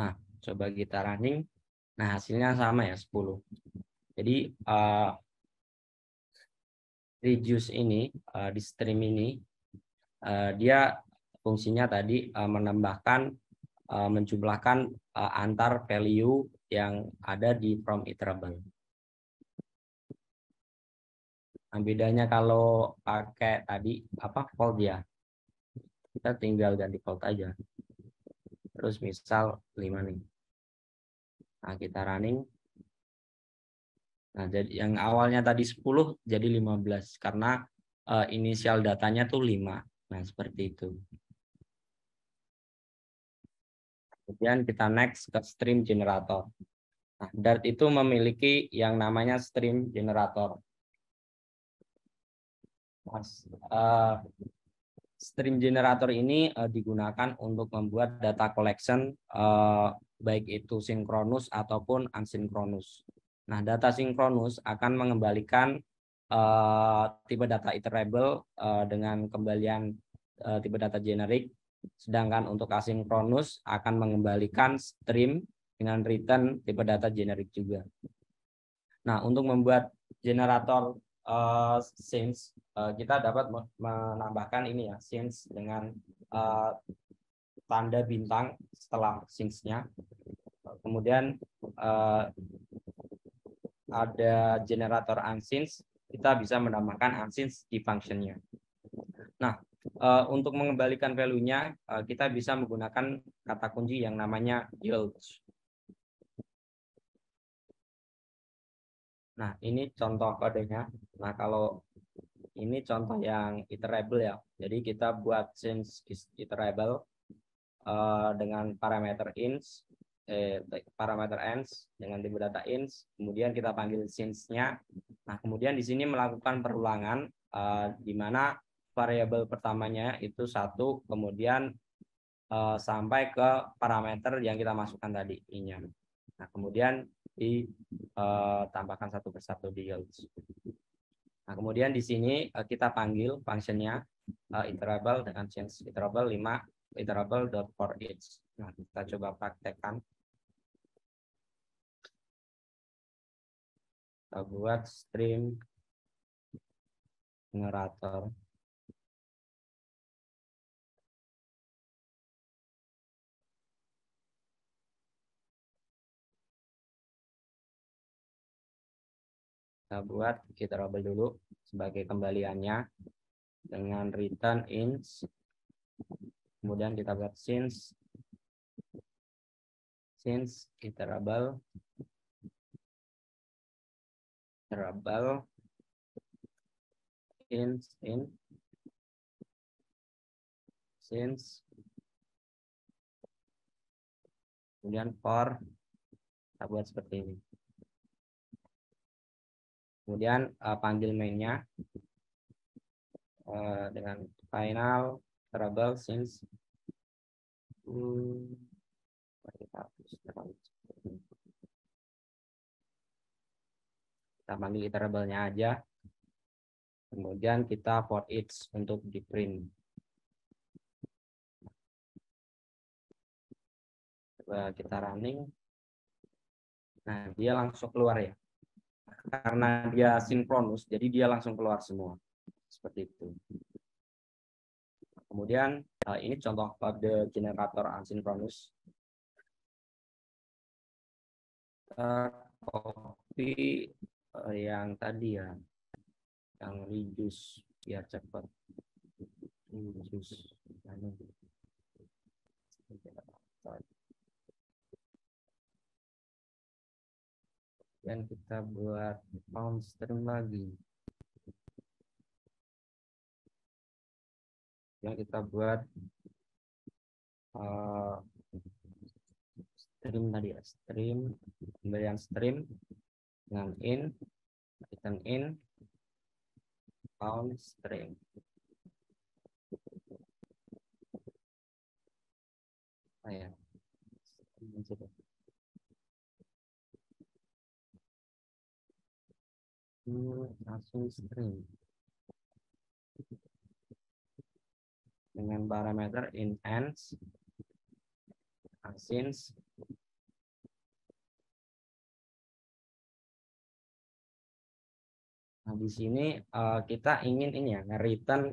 Nah, coba kita running. Nah, hasilnya sama ya, 10. Jadi, reduce ini, di stream ini, dia fungsinya tadi menambahkan, menjumlahkan antar value yang ada di from iterable. Nah, bedanya kalau pakai tadi, fold ya. Kita tinggal ganti fold aja. Terus misal 5 nih. Nah, kita running. Nah, jadi yang awalnya tadi 10 jadi 15 karena inisial datanya tuh 5. Nah, seperti itu. Kemudian kita next ke stream generator. Nah, Dart itu memiliki yang namanya stream generator. Stream generator ini digunakan untuk membuat data collection baik itu sinkronus ataupun asinkronus. Nah, data sinkronus akan mengembalikan tipe data iterable dengan kembalian tipe data generik, sedangkan untuk asinkronus akan mengembalikan stream dengan return tipe data generik juga. Nah, untuk membuat generator scenes, kita dapat menambahkan ini ya, scenes dengan tanda bintang setelah scenes-nya. Kemudian ada generator unscenes, kita bisa menambahkan unscenes di function-nya. Nah, untuk mengembalikan value-nya, kita bisa menggunakan kata kunci yang namanya yield. Nah, ini contoh kodenya. Nah, kalau ini contoh yang iterable ya. Jadi kita buat since is iterable dengan parameter ins, parameter ends dengan tipe data ins. Kemudian kita panggil since-nya. Nah, kemudian di sini melakukan perulangan di mana variabel pertamanya itu 1, kemudian sampai ke parameter yang kita masukkan tadi, i-nya. Nah, kemudian ditambahkan satu persatu di yields. Nah, kemudian di sini kita panggil fungsinya iterable dengan change iterable 5 iterable.forEach. Nah, kita coba praktekkan. Kita buat stream generator. Kita buat iterable dulu sebagai kembaliannya dengan return ins. Kemudian kita buat since iterable in since, kemudian for, kita buat seperti ini. Kemudian panggil mainnya dengan final variable since kita panggil iterable-nya aja. Kemudian kita for each untuk di print. Coba kita running. Nah, dia langsung keluar ya. Karena dia sinkronus, jadi dia langsung keluar semua. Seperti itu. Kemudian ini contoh kode generator asinkronus. Copy yang tadi ya, yang reduce biar cepat. Reduce. Dan kita buat found stream lagi. Yang kita buat stream tadi ya, stream pemberian stream dengan in, return in, found stream. Ya. Langsung stream dengan parameter in ends, since, nah di sini kita ingin ini ya, return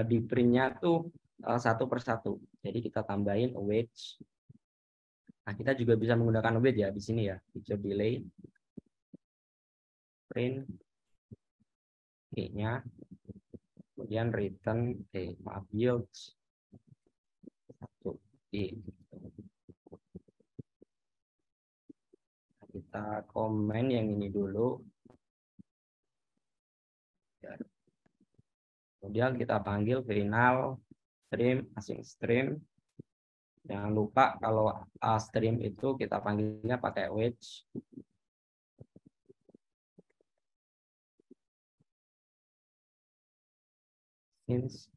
di printnya tuh satu persatu. Jadi kita tambahin await. Nah, kita juga bisa menggunakan await ya di sini ya, feature delay, print nya, kemudian return yields satu i. Kita komen yang ini dulu. Kemudian kita panggil final stream, async stream. Jangan lupa kalau stream itu kita panggilnya pakai wedge. Since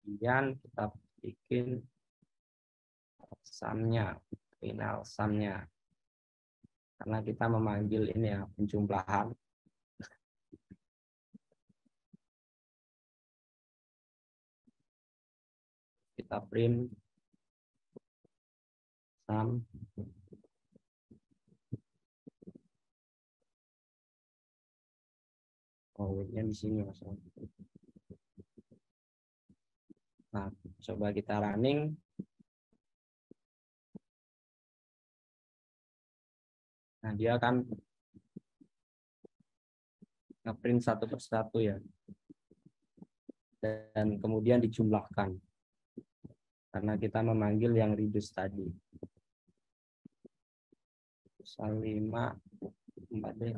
kemudian kita bikin sumnya, final sumnya, karena kita memanggil ini ya penjumlahan. Kita print sum. Oh, ini di sini maksudnya. Nah, coba kita running. Nah, dia akan nge-print satu persatu ya. Dan kemudian dijumlahkan. Karena kita memanggil yang reduce tadi. 5, 4 deh.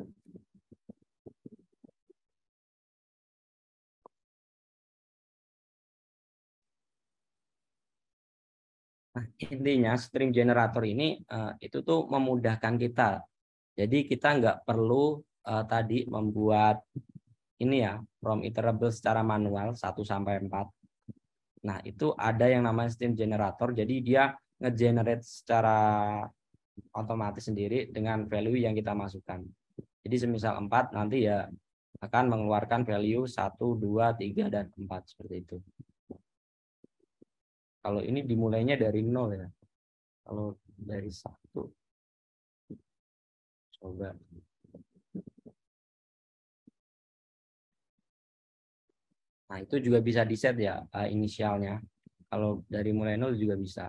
Nah, intinya string generator ini itu tuh memudahkan kita. Jadi kita nggak perlu tadi membuat ini ya from iterable secara manual 1 sampai 4. Nah, itu ada yang namanya string generator. Jadi dia nge-generate secara otomatis sendiri dengan value yang kita masukkan. Jadi semisal 4 nanti ya akan mengeluarkan value 1, 2, 3 dan 4 seperti itu. Kalau ini dimulainya dari 0 ya. Kalau dari 1 coba. Nah, itu juga bisa di-set ya inisialnya. Kalau dari mulai 0 juga bisa.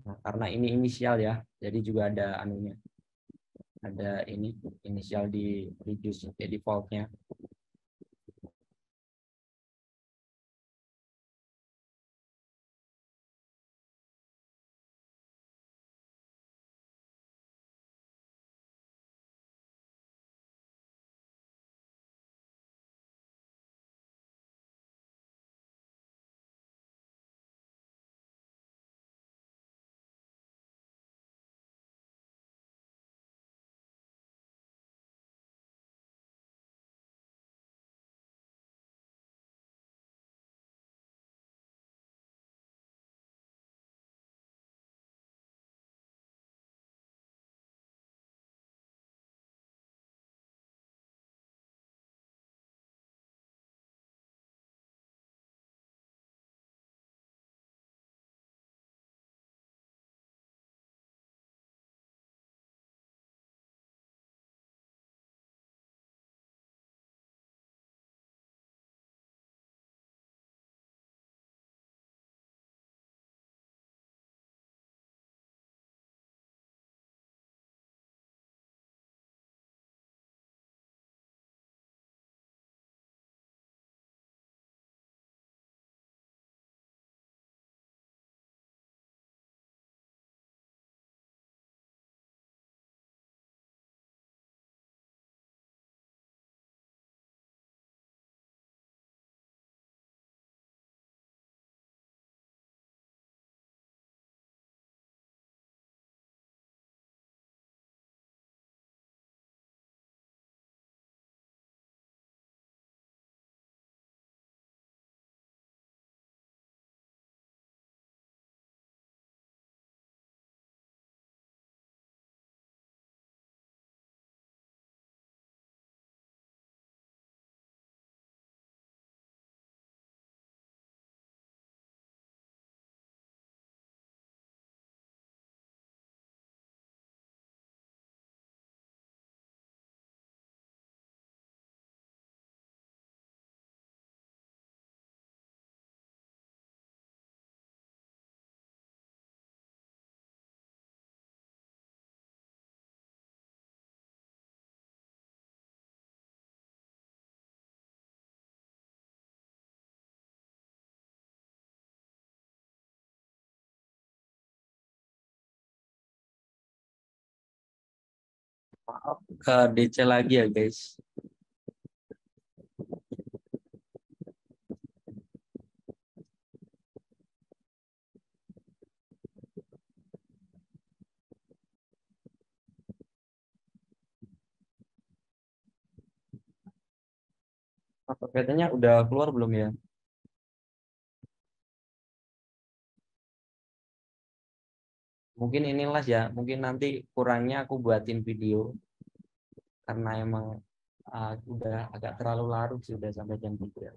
Nah, karena ini inisial ya, jadi juga ada anunya. Ada ini inisial di reduce ya, defaultnya. Maaf, ke DC lagi ya guys. PPT-nya udah keluar belum ya? Mungkin inilah ya, mungkin nanti kurangnya aku buatin video karena emang udah agak terlalu larut sih, udah sampai jam 3.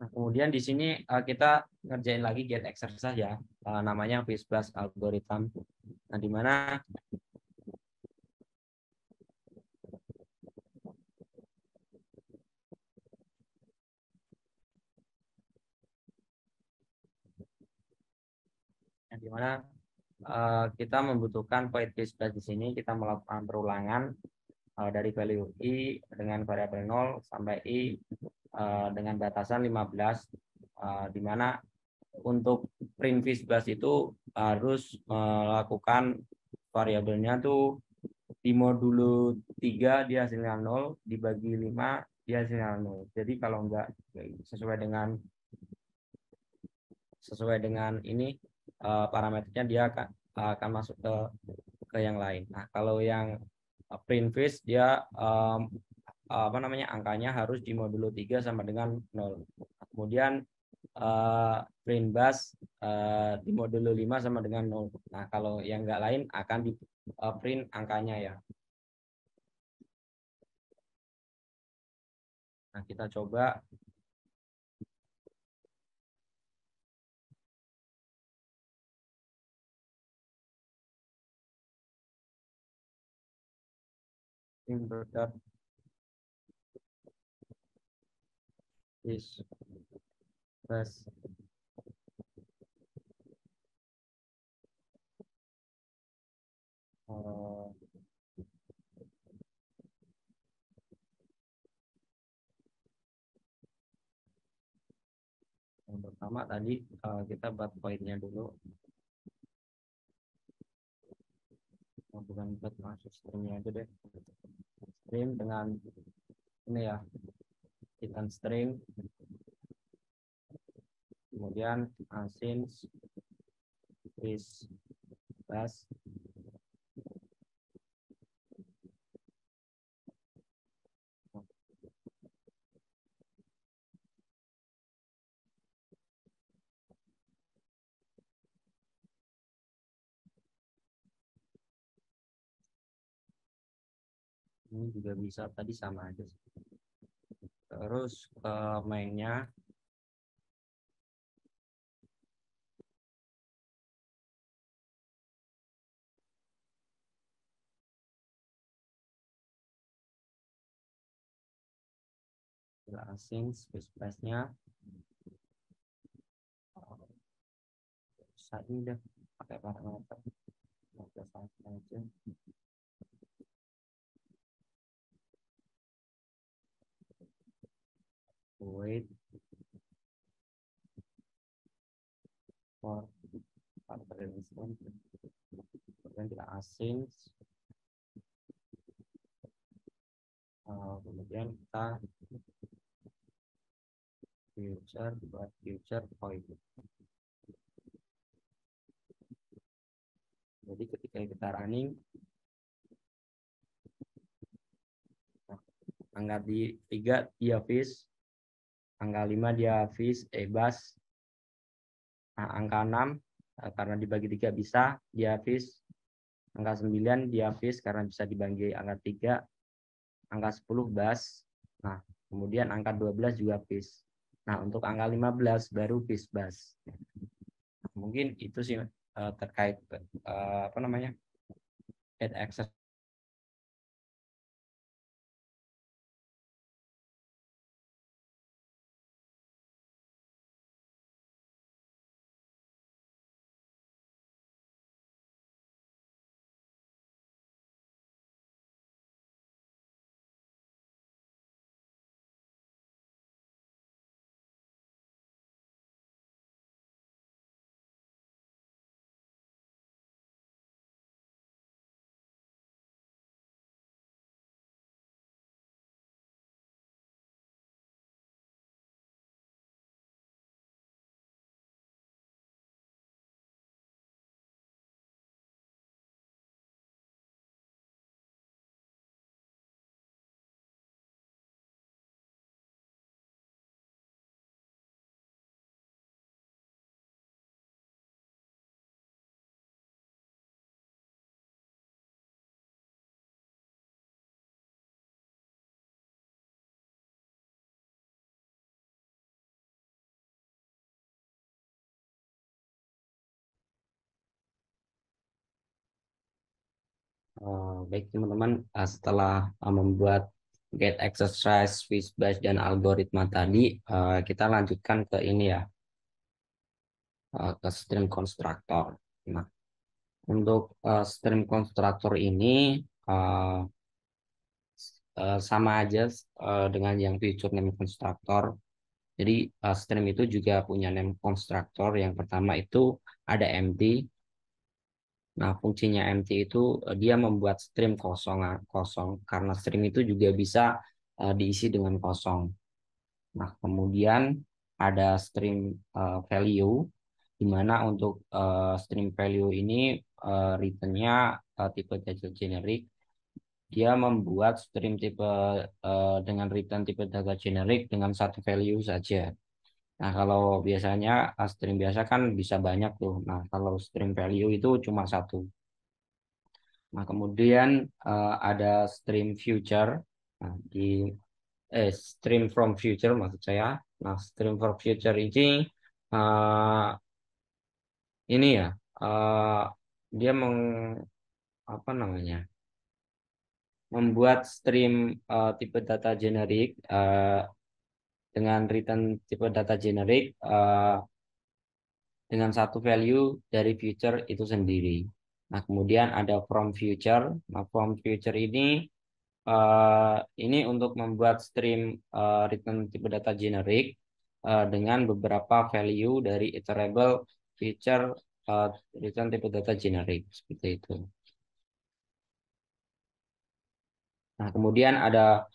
Nah, kemudian di sini kita ngerjain lagi get exercise ya, namanya FISBAS algorithm. Nah, di mana kita membutuhkan void FISBAS di sini, kita melakukan perulangan dari value i dengan variabel 0 sampai i dengan batasan 15, di mana untuk print FISBAS itu harus melakukan variabelnya tuh di modulo 3 dia hasilnya 0, dibagi 5 dia hasilnya 0. Jadi kalau enggak sesuai dengan ini parameternya dia akan masuk ke yang lain. Nah, kalau yang print fish dia angkanya harus di modulo 3 sama dengan 0. Kemudian print bus di modulo 5 sama dengan 0. Nah, kalau yang enggak lain akan di print angkanya ya. Nah, kita coba insert is bus yang pertama tadi kita buat poinnya dulu, bukan buat masuk stringnya aja deh, string dengan ini ya, hidden string, kemudian since is bus ini juga bisa, tadi sama aja. Terus ke mainnya asing space-nya saat ini deh pakai parameter 15 aja. Wait for parameter instance, kemudian kita asing, kemudian kita future buat future point. Jadi ketika kita running, angka di 3 dia fish, angka 5 dia fish bus. Nah, angka 6 karena dibagi 3 bisa dia fish, angka 9 dia fish karena bisa dibagi angka 3, angka 10 bus. Nah, kemudian angka 12 juga fish. Nah, untuk angka 15 baru fish bus. Mungkin itu sih terkait get access Baik teman-teman, setelah membuat get exercise, Fishbash dan algoritma tadi, kita lanjutkan ke ini ya, ke stream constructor. Nah, untuk stream constructor ini uh, sama aja dengan yang future name constructor. Jadi stream itu juga punya name constructor. Yang pertama itu ada empty. Nah, fungsinya empty itu dia membuat stream kosong, kosong karena stream itu juga bisa diisi dengan kosong. Nah, kemudian ada stream value, di mana untuk stream value ini return-nya tipe data generic. Dia membuat stream tipe dengan return tipe data generic dengan satu value saja. Nah, kalau biasanya stream biasa kan bisa banyak tuh. Nah, kalau stream value itu cuma satu. Nah, kemudian ada stream future. Nah, stream from future maksud saya. Nah, stream from future ini ya, eh, dia apa namanya? Membuat stream tipe data generik dengan return tipe data generik dengan satu value dari future itu sendiri. Nah, kemudian ada from future. Nah, from future ini untuk membuat stream return tipe data generik dengan beberapa value dari iterable feature return tipe data generik seperti itu. Nah, kemudian ada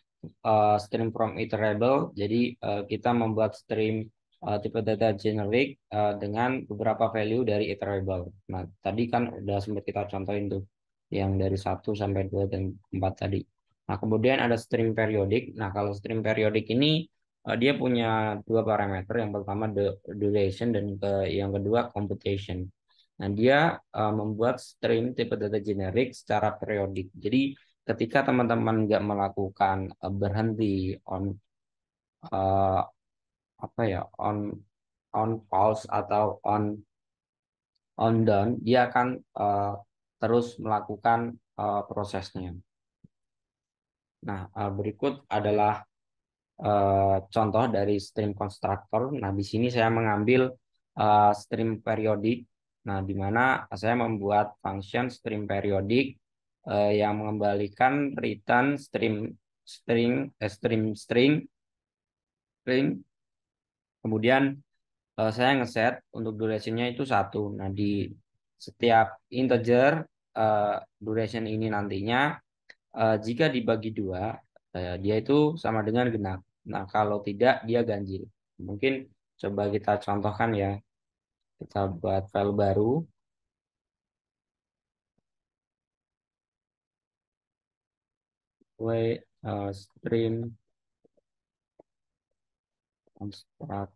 stream from iterable. Jadi kita membuat stream tipe data generic dengan beberapa value dari iterable. Nah, tadi kan udah sempat kita contohin tuh yang dari 1 sampai 2 dan 4 tadi. Nah, kemudian ada stream periodik. Nah, kalau stream periodik ini dia punya dua parameter. Yang pertama duration dan yang kedua computation. Nah, dia membuat stream tipe data generik secara periodik. Jadi ketika teman-teman nggak melakukan berhenti uh, apa ya on pause atau on down, dia akan terus melakukan prosesnya. Nah, berikut adalah contoh dari stream constructor. Nah, di sini saya mengambil stream periodik. Nah, di mana saya membuat function stream periodik yang mengembalikan return string string string string string. Kemudian saya ngeset untuk durasinya itu 1. Nah, di setiap integer eh, duration ini nantinya jika dibagi 2 dia itu sama dengan genap. Nah, kalau tidak dia ganjil. Mungkin coba kita contohkan ya. Kita buat file baru. Stream construct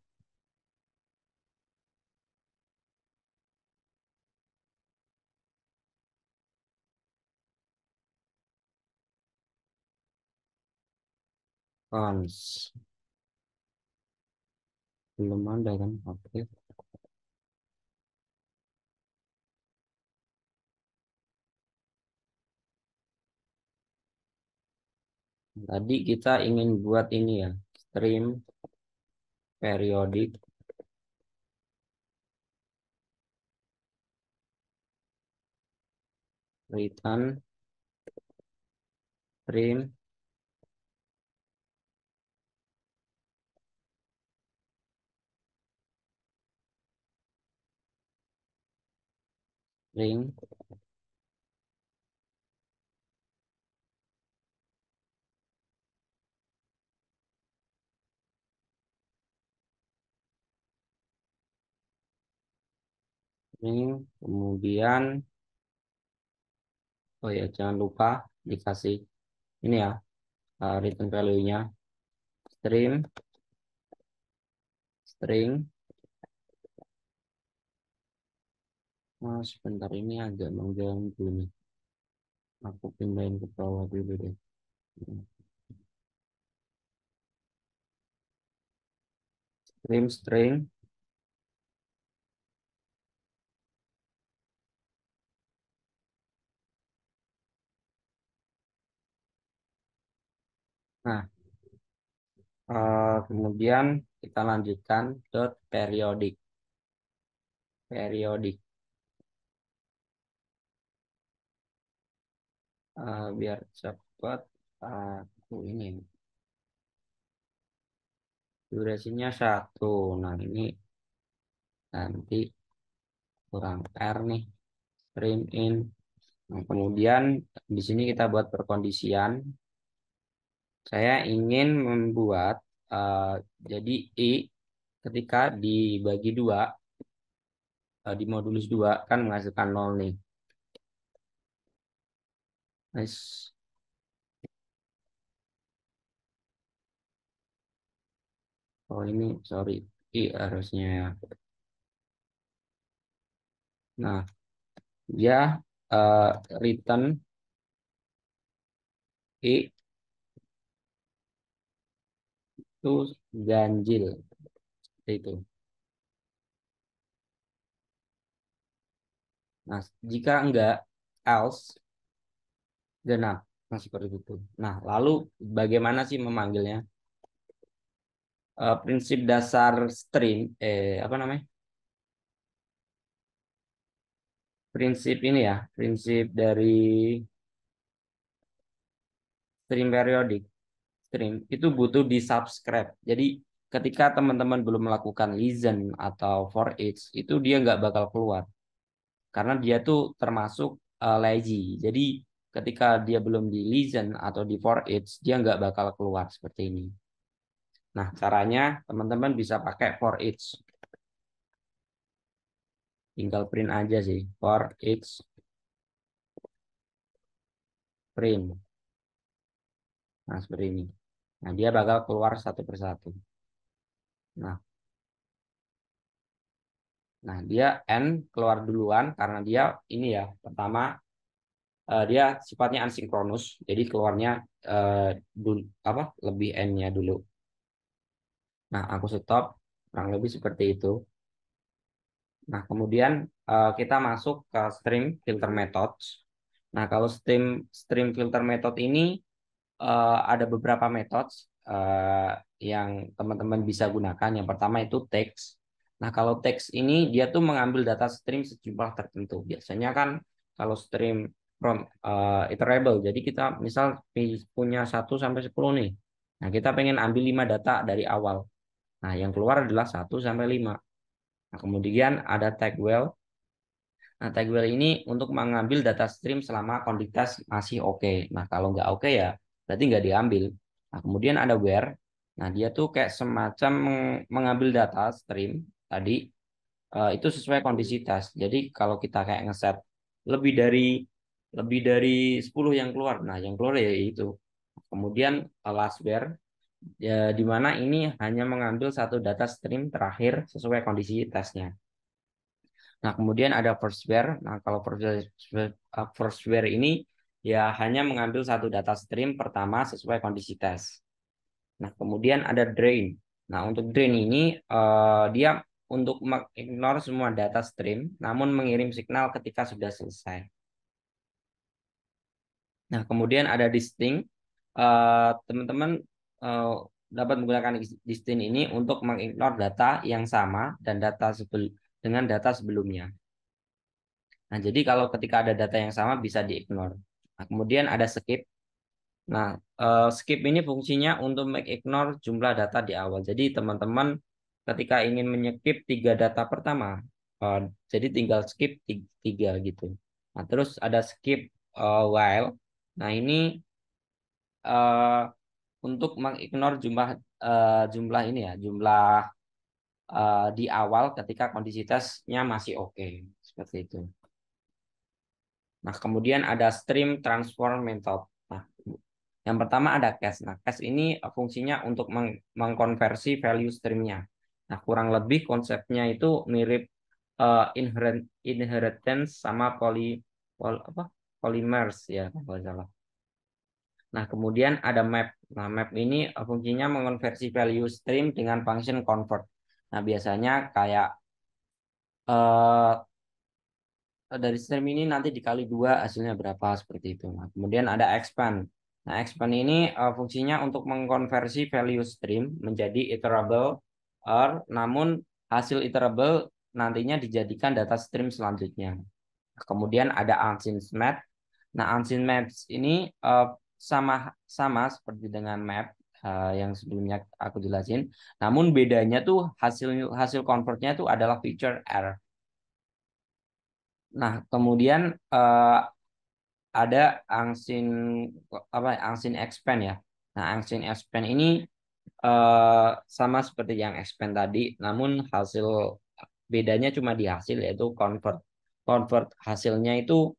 cons. Belum ada kan? Oke. Tadi kita ingin buat ini ya. Stream periodic return stream string string kemudian oh ya jangan lupa dikasih ini ya return value-nya string. Sebentar ini agak mengganggu nih. Aku pindahin ke bawah dulu deh. String Kemudian kita lanjutkan ke periodik. Periodik. Biar cepat. Aku ini durasinya 1. Nah ini nanti kurang R nih. Stream in. Nah, kemudian di sini kita buat perkondisian. Saya ingin membuat jadi I ketika dibagi 2 di modulus 2 kan menghasilkan 0 nih. Nice. Oh ini sorry I harusnya ya. Nah dia eh, return I itu ganjil seperti itu. Nah jika enggak else genap. Nah seperti itu. Nah lalu bagaimana sih memanggilnya? Prinsip dasar string apa namanya? Prinsip ini ya, prinsip dari string periodik string itu butuh di subscribe. Jadi ketika teman-teman belum melakukan listen atau for each itu dia nggak bakal keluar karena dia tuh termasuk lazy. Jadi ketika dia belum di listen atau di for each dia nggak bakal keluar seperti ini. Nah caranya teman-teman bisa pakai for each. Tinggal print aja sih for each print. Nah seperti ini. Nah dia bakal keluar satu persatu. Nah Nah, dia N keluar duluan karena dia ini ya, pertama dia sifatnya asinkronus, jadi keluarnya dulu, apa lebih N-nya dulu. Nah, aku stop kurang lebih seperti itu. Nah, kemudian kita masuk ke stream filter methods. Nah, kalau stream filter method ini ada beberapa metode yang teman-teman bisa gunakan. Yang pertama itu text. Nah, kalau text ini dia tuh mengambil data stream sejumlah tertentu. Biasanya kan kalau stream from iterable, jadi kita misal punya 1 sampai 10 nih. Nah, kita pengen ambil 5 data dari awal. Nah, yang keluar adalah 1 sampai 5. Nah, kemudian ada tag well. Nah, tag well ini untuk mengambil data stream selama kuantitas masih oke. Nah, kalau nggak oke ya berarti nggak diambil. Nah, kemudian ada where. Nah, dia tuh kayak semacam mengambil data stream tadi itu sesuai kondisi tes. Jadi kalau kita kayak ngeset lebih dari lebih dari 10 yang keluar. Nah, yang keluar ya itu. Kemudian last where ya, di mana ini hanya mengambil satu data stream terakhir sesuai kondisi tesnya. Nah, kemudian ada firstware. Nah, kalau firstware ini ya hanya mengambil satu data stream pertama sesuai kondisi tes. Nah, kemudian ada drain. Nah, untuk drain ini dia untuk mengignore semua data stream, namun mengirim signal ketika sudah selesai. Nah, kemudian ada distinct. Teman-teman dapat menggunakan distinct ini untuk mengignore data yang sama dan dengan data sebelumnya. Nah, jadi kalau ketika ada data yang sama bisa di-ignore. Nah, kemudian ada skip. Nah, skip ini fungsinya untuk mengignore jumlah data di awal. Jadi teman-teman ketika ingin menyekip 3 data pertama, eh, jadi tinggal skip 3 gitu. Nah, terus ada skip while. Nah, ini eh, untuk mengignore jumlah ini ya, jumlah di awal ketika kondisi tesnya masih oke. Seperti itu. Nah, kemudian ada stream transform method. Nah, yang pertama ada cache. Nah, cache ini fungsinya untuk mengkonversi value streamnya. Nah, kurang lebih konsepnya itu mirip inheritance sama apa? Polymers ya, kalau nggak salah. Nah, kemudian ada map. Nah, map ini fungsinya mengonversi value stream dengan function convert. Nah, biasanya kayak dari stream ini nanti dikali 2 hasilnya berapa seperti itu. Nah, kemudian ada expand. Nah, expand ini fungsinya untuk mengkonversi value stream menjadi iterable or, namun hasil iterable nantinya dijadikan data stream selanjutnya. Kemudian ada unseen map. Nah, unseen maps ini sama sama seperti dengan map yang sebelumnya aku jelasin. Namun bedanya tuh hasil hasil convertnya tuh adalah feature error. Nah, kemudian ada unseen unseen expand ya. Nah, unseen expand ini sama seperti yang expand tadi, namun hasil bedanya cuma di hasil, yaitu convert. Convert hasilnya itu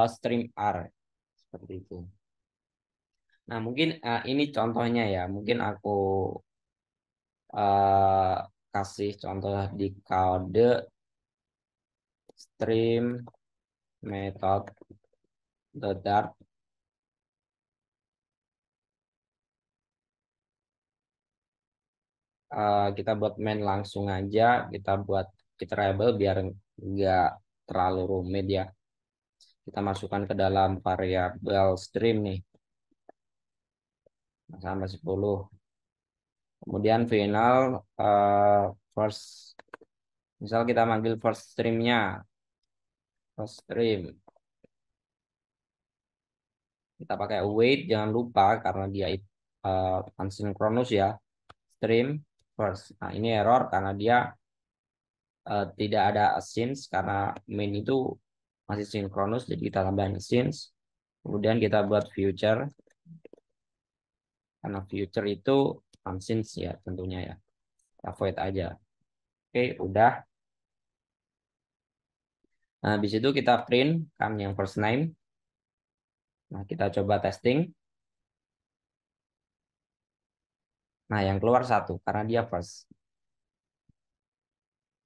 stream R seperti itu. Nah, mungkin ini contohnya ya. Mungkin aku eh, kasih contoh di kode stream method dart. Kita buat main langsung aja. Kita buat iterable biar nggak terlalu rumit ya. Kita masukkan ke dalam variabel stream nih sampai 10. Kemudian final first, misal kita manggil first streamnya, first stream. Kita pakai await, jangan lupa karena dia asynchronous ya. Stream first. Nah, ini error karena dia tidak ada async karena main itu masih sinkronus, jadi kita tambahin async. Kemudian kita buat future karena future itu async ya tentunya ya. Avoid aja. Oke, udah. Nah, habis itu kita print kan yang first name. Nah, kita coba testing. Nah, yang keluar satu karena dia first.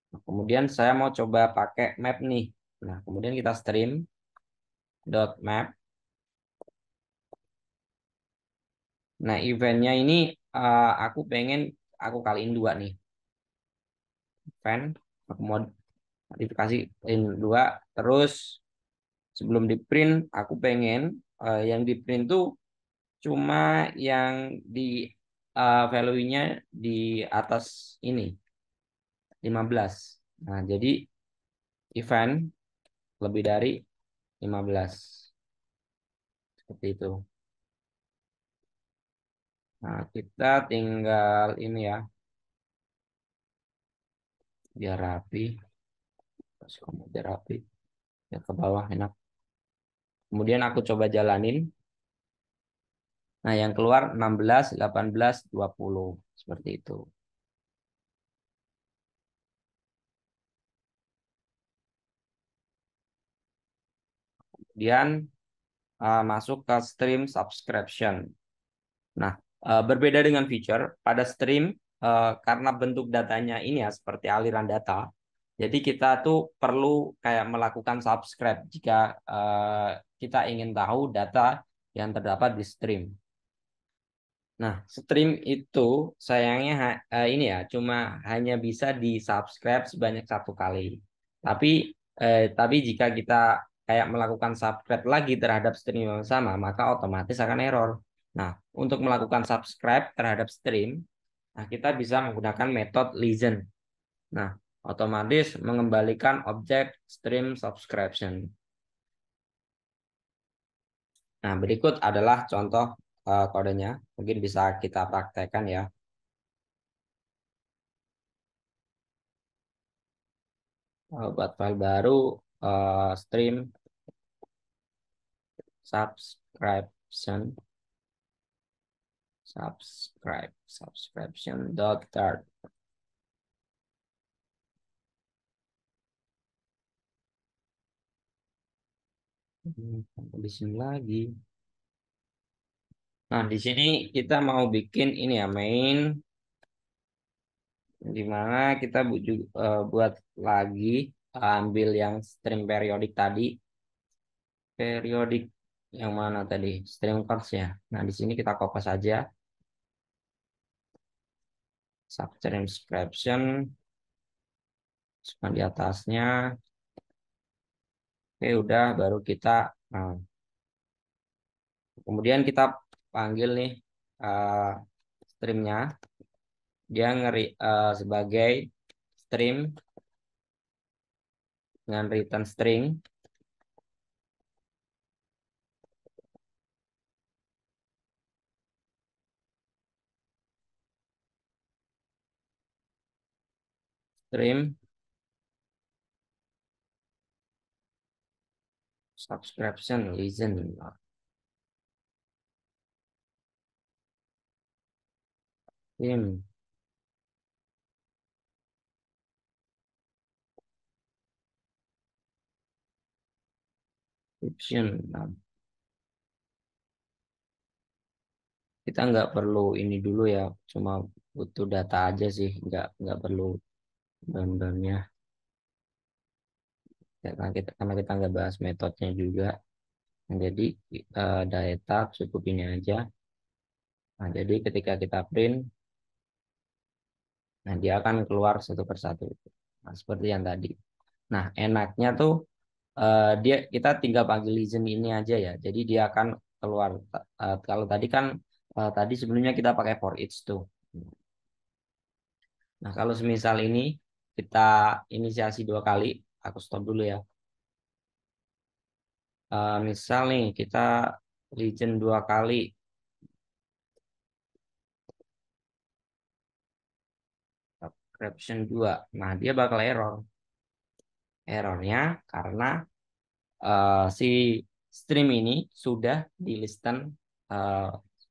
Nah, kemudian saya mau coba pakai map nih. Nah, kemudian kita stream dot map. Nah, eventnya ini aku pengen aku kaliin 2 nih. Event aku mau modifikasi in 2. Terus sebelum di print aku pengen yang di print tuh cuma yang di value-nya di atas ini 15. Nah, jadi event lebih dari 15. Seperti itu. Nah, kita tinggal ini ya, biar rapi. Terus kemudian rapi. Ya ke bawah enak. Kemudian aku coba jalanin. Nah, yang keluar 16, 18, 20. Seperti itu. Kemudian masuk ke stream subscription. Nah, berbeda dengan feature, pada stream karena bentuk datanya ini ya seperti aliran data. Jadi kita tuh perlu kayak melakukan subscribe jika kita ingin tahu data yang terdapat di stream. Nah, stream itu sayangnya ini ya cuma hanya bisa di subscribe sebanyak 1 kali. Tapi tapi jika kita kayak melakukan subscribe lagi terhadap stream yang sama, maka otomatis akan error. Nah, untuk melakukan subscribe terhadap stream, nah kita bisa menggunakan metode listen. Nah, otomatis mengembalikan objek stream subscription. Nah, berikut adalah contoh kodenya. Mungkin bisa kita praktekkan ya. Buat file baru stream subscription subscription dot dart. Di sini lagi. Nah, di sini kita mau bikin ini ya main, di mana kita buat lagi ambil yang stream periodik tadi. Periodik yang mana tadi? Stream course ya. Nah, di sini kita copy saja subscription di atasnya. Oke, udah baru kita kemudian kita panggil nih streamnya, dia sebagai stream dengan return string stream subscription listen stream subscription. Nah, kita nggak perlu ini dulu ya, cuma butuh data aja sih, nggak perlu bahan-bahannya. Ya, karena kita nggak bahas metodenya juga. Nah, jadi data cukup ini aja. Nah, jadi ketika kita print, nah dia akan keluar satu persatu. Nah, seperti yang tadi. Nah, enaknya tuh kita tinggal panggil listen ini aja ya. Jadi dia akan keluar. Kalau tadi kan tadi sebelumnya kita pakai for each tuh. Nah, kalau semisal ini kita inisiasi 2 kali, aku stop dulu ya. Misal nih kita listen 2 kali, subscription 2. Nah, dia bakal error. Errornya karena si stream ini sudah di listen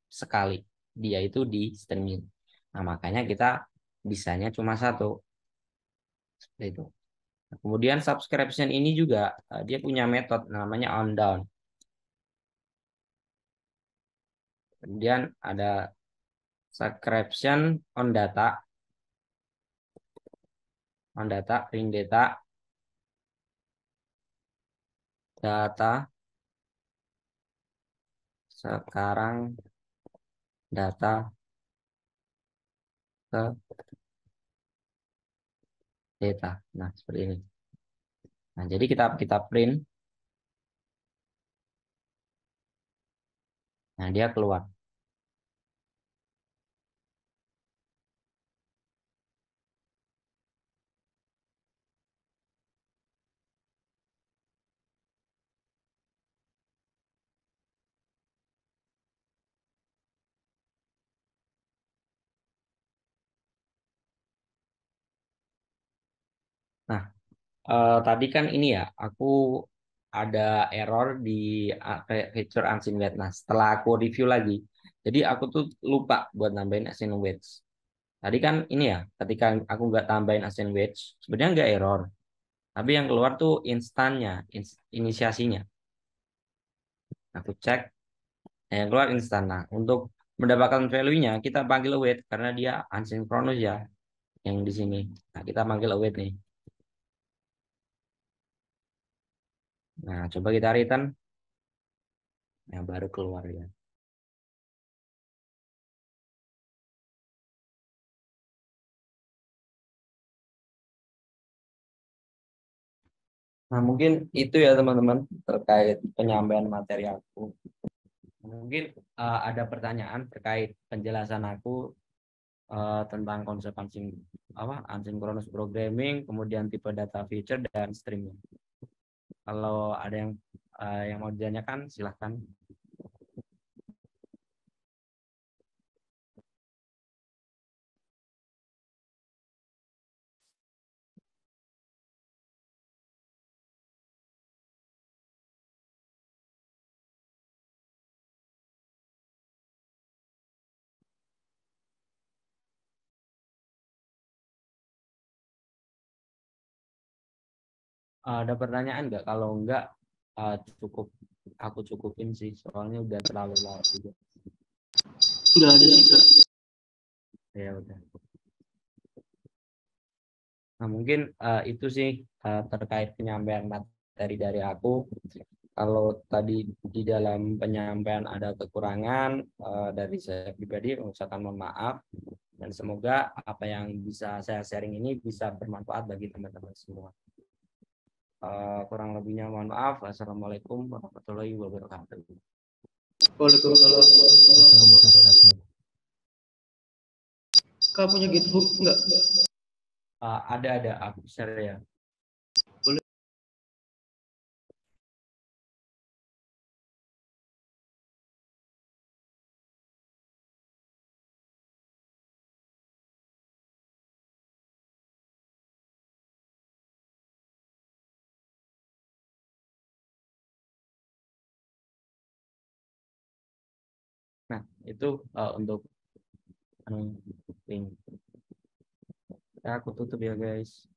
sekali. Dia itu di streaming. Nah, makanya kita bisanya cuma 1. Seperti itu. Nah, kemudian subscription ini juga dia punya metode namanya on down. Kemudian ada subscription on data, print data sekarang data ke data. Nah, seperti ini. Nah, jadi kita print. Nah, dia keluar. Nah, tadi kan ini ya, aku ada error di feature unseen weight. Nah, setelah aku review lagi, jadi aku tuh lupa buat nambahin unseen weights. Tadi kan ini ya, ketika aku nggak tambahin unseen weights, sebenarnya nggak error. Tapi yang keluar tuh instannya, inisiasinya. Aku cek, yang keluar instan. Nah, untuk mendapatkan value-nya, kita panggil await karena dia asynchronous ya, yang di sini. Nah, kita panggil await nih. Nah, coba kita return. Yang baru keluar ya. Nah, mungkin itu ya teman-teman terkait penyampaian materi aku. Mungkin ada pertanyaan terkait penjelasan aku tentang konsep asynchronous programming, kemudian tipe data feature dan streaming. Kalau ada yang mau ditanyakan, silahkan. Ada pertanyaan nggak? Kalau enggak, cukup aku cukupin sih, soalnya udah terlalu lama juga. Nggak ada sih, Kak. Ya udah. Nah, mungkin itu sih terkait penyampaian materi dari aku. Kalau tadi di dalam penyampaian ada kekurangan dari saya pribadi, usahakan mohon maaf. Dan semoga apa yang bisa saya sharing ini bisa bermanfaat bagi teman-teman semua. Kurang lebihnya mohon maaf. Wassalamualaikum warahmatullahi wabarakatuh. Waalaikumsalam. Kak punya GitHub enggak? Ada aku share ya. Boleh. Nah, itu untuk link. Ya, aku tutup ya guys.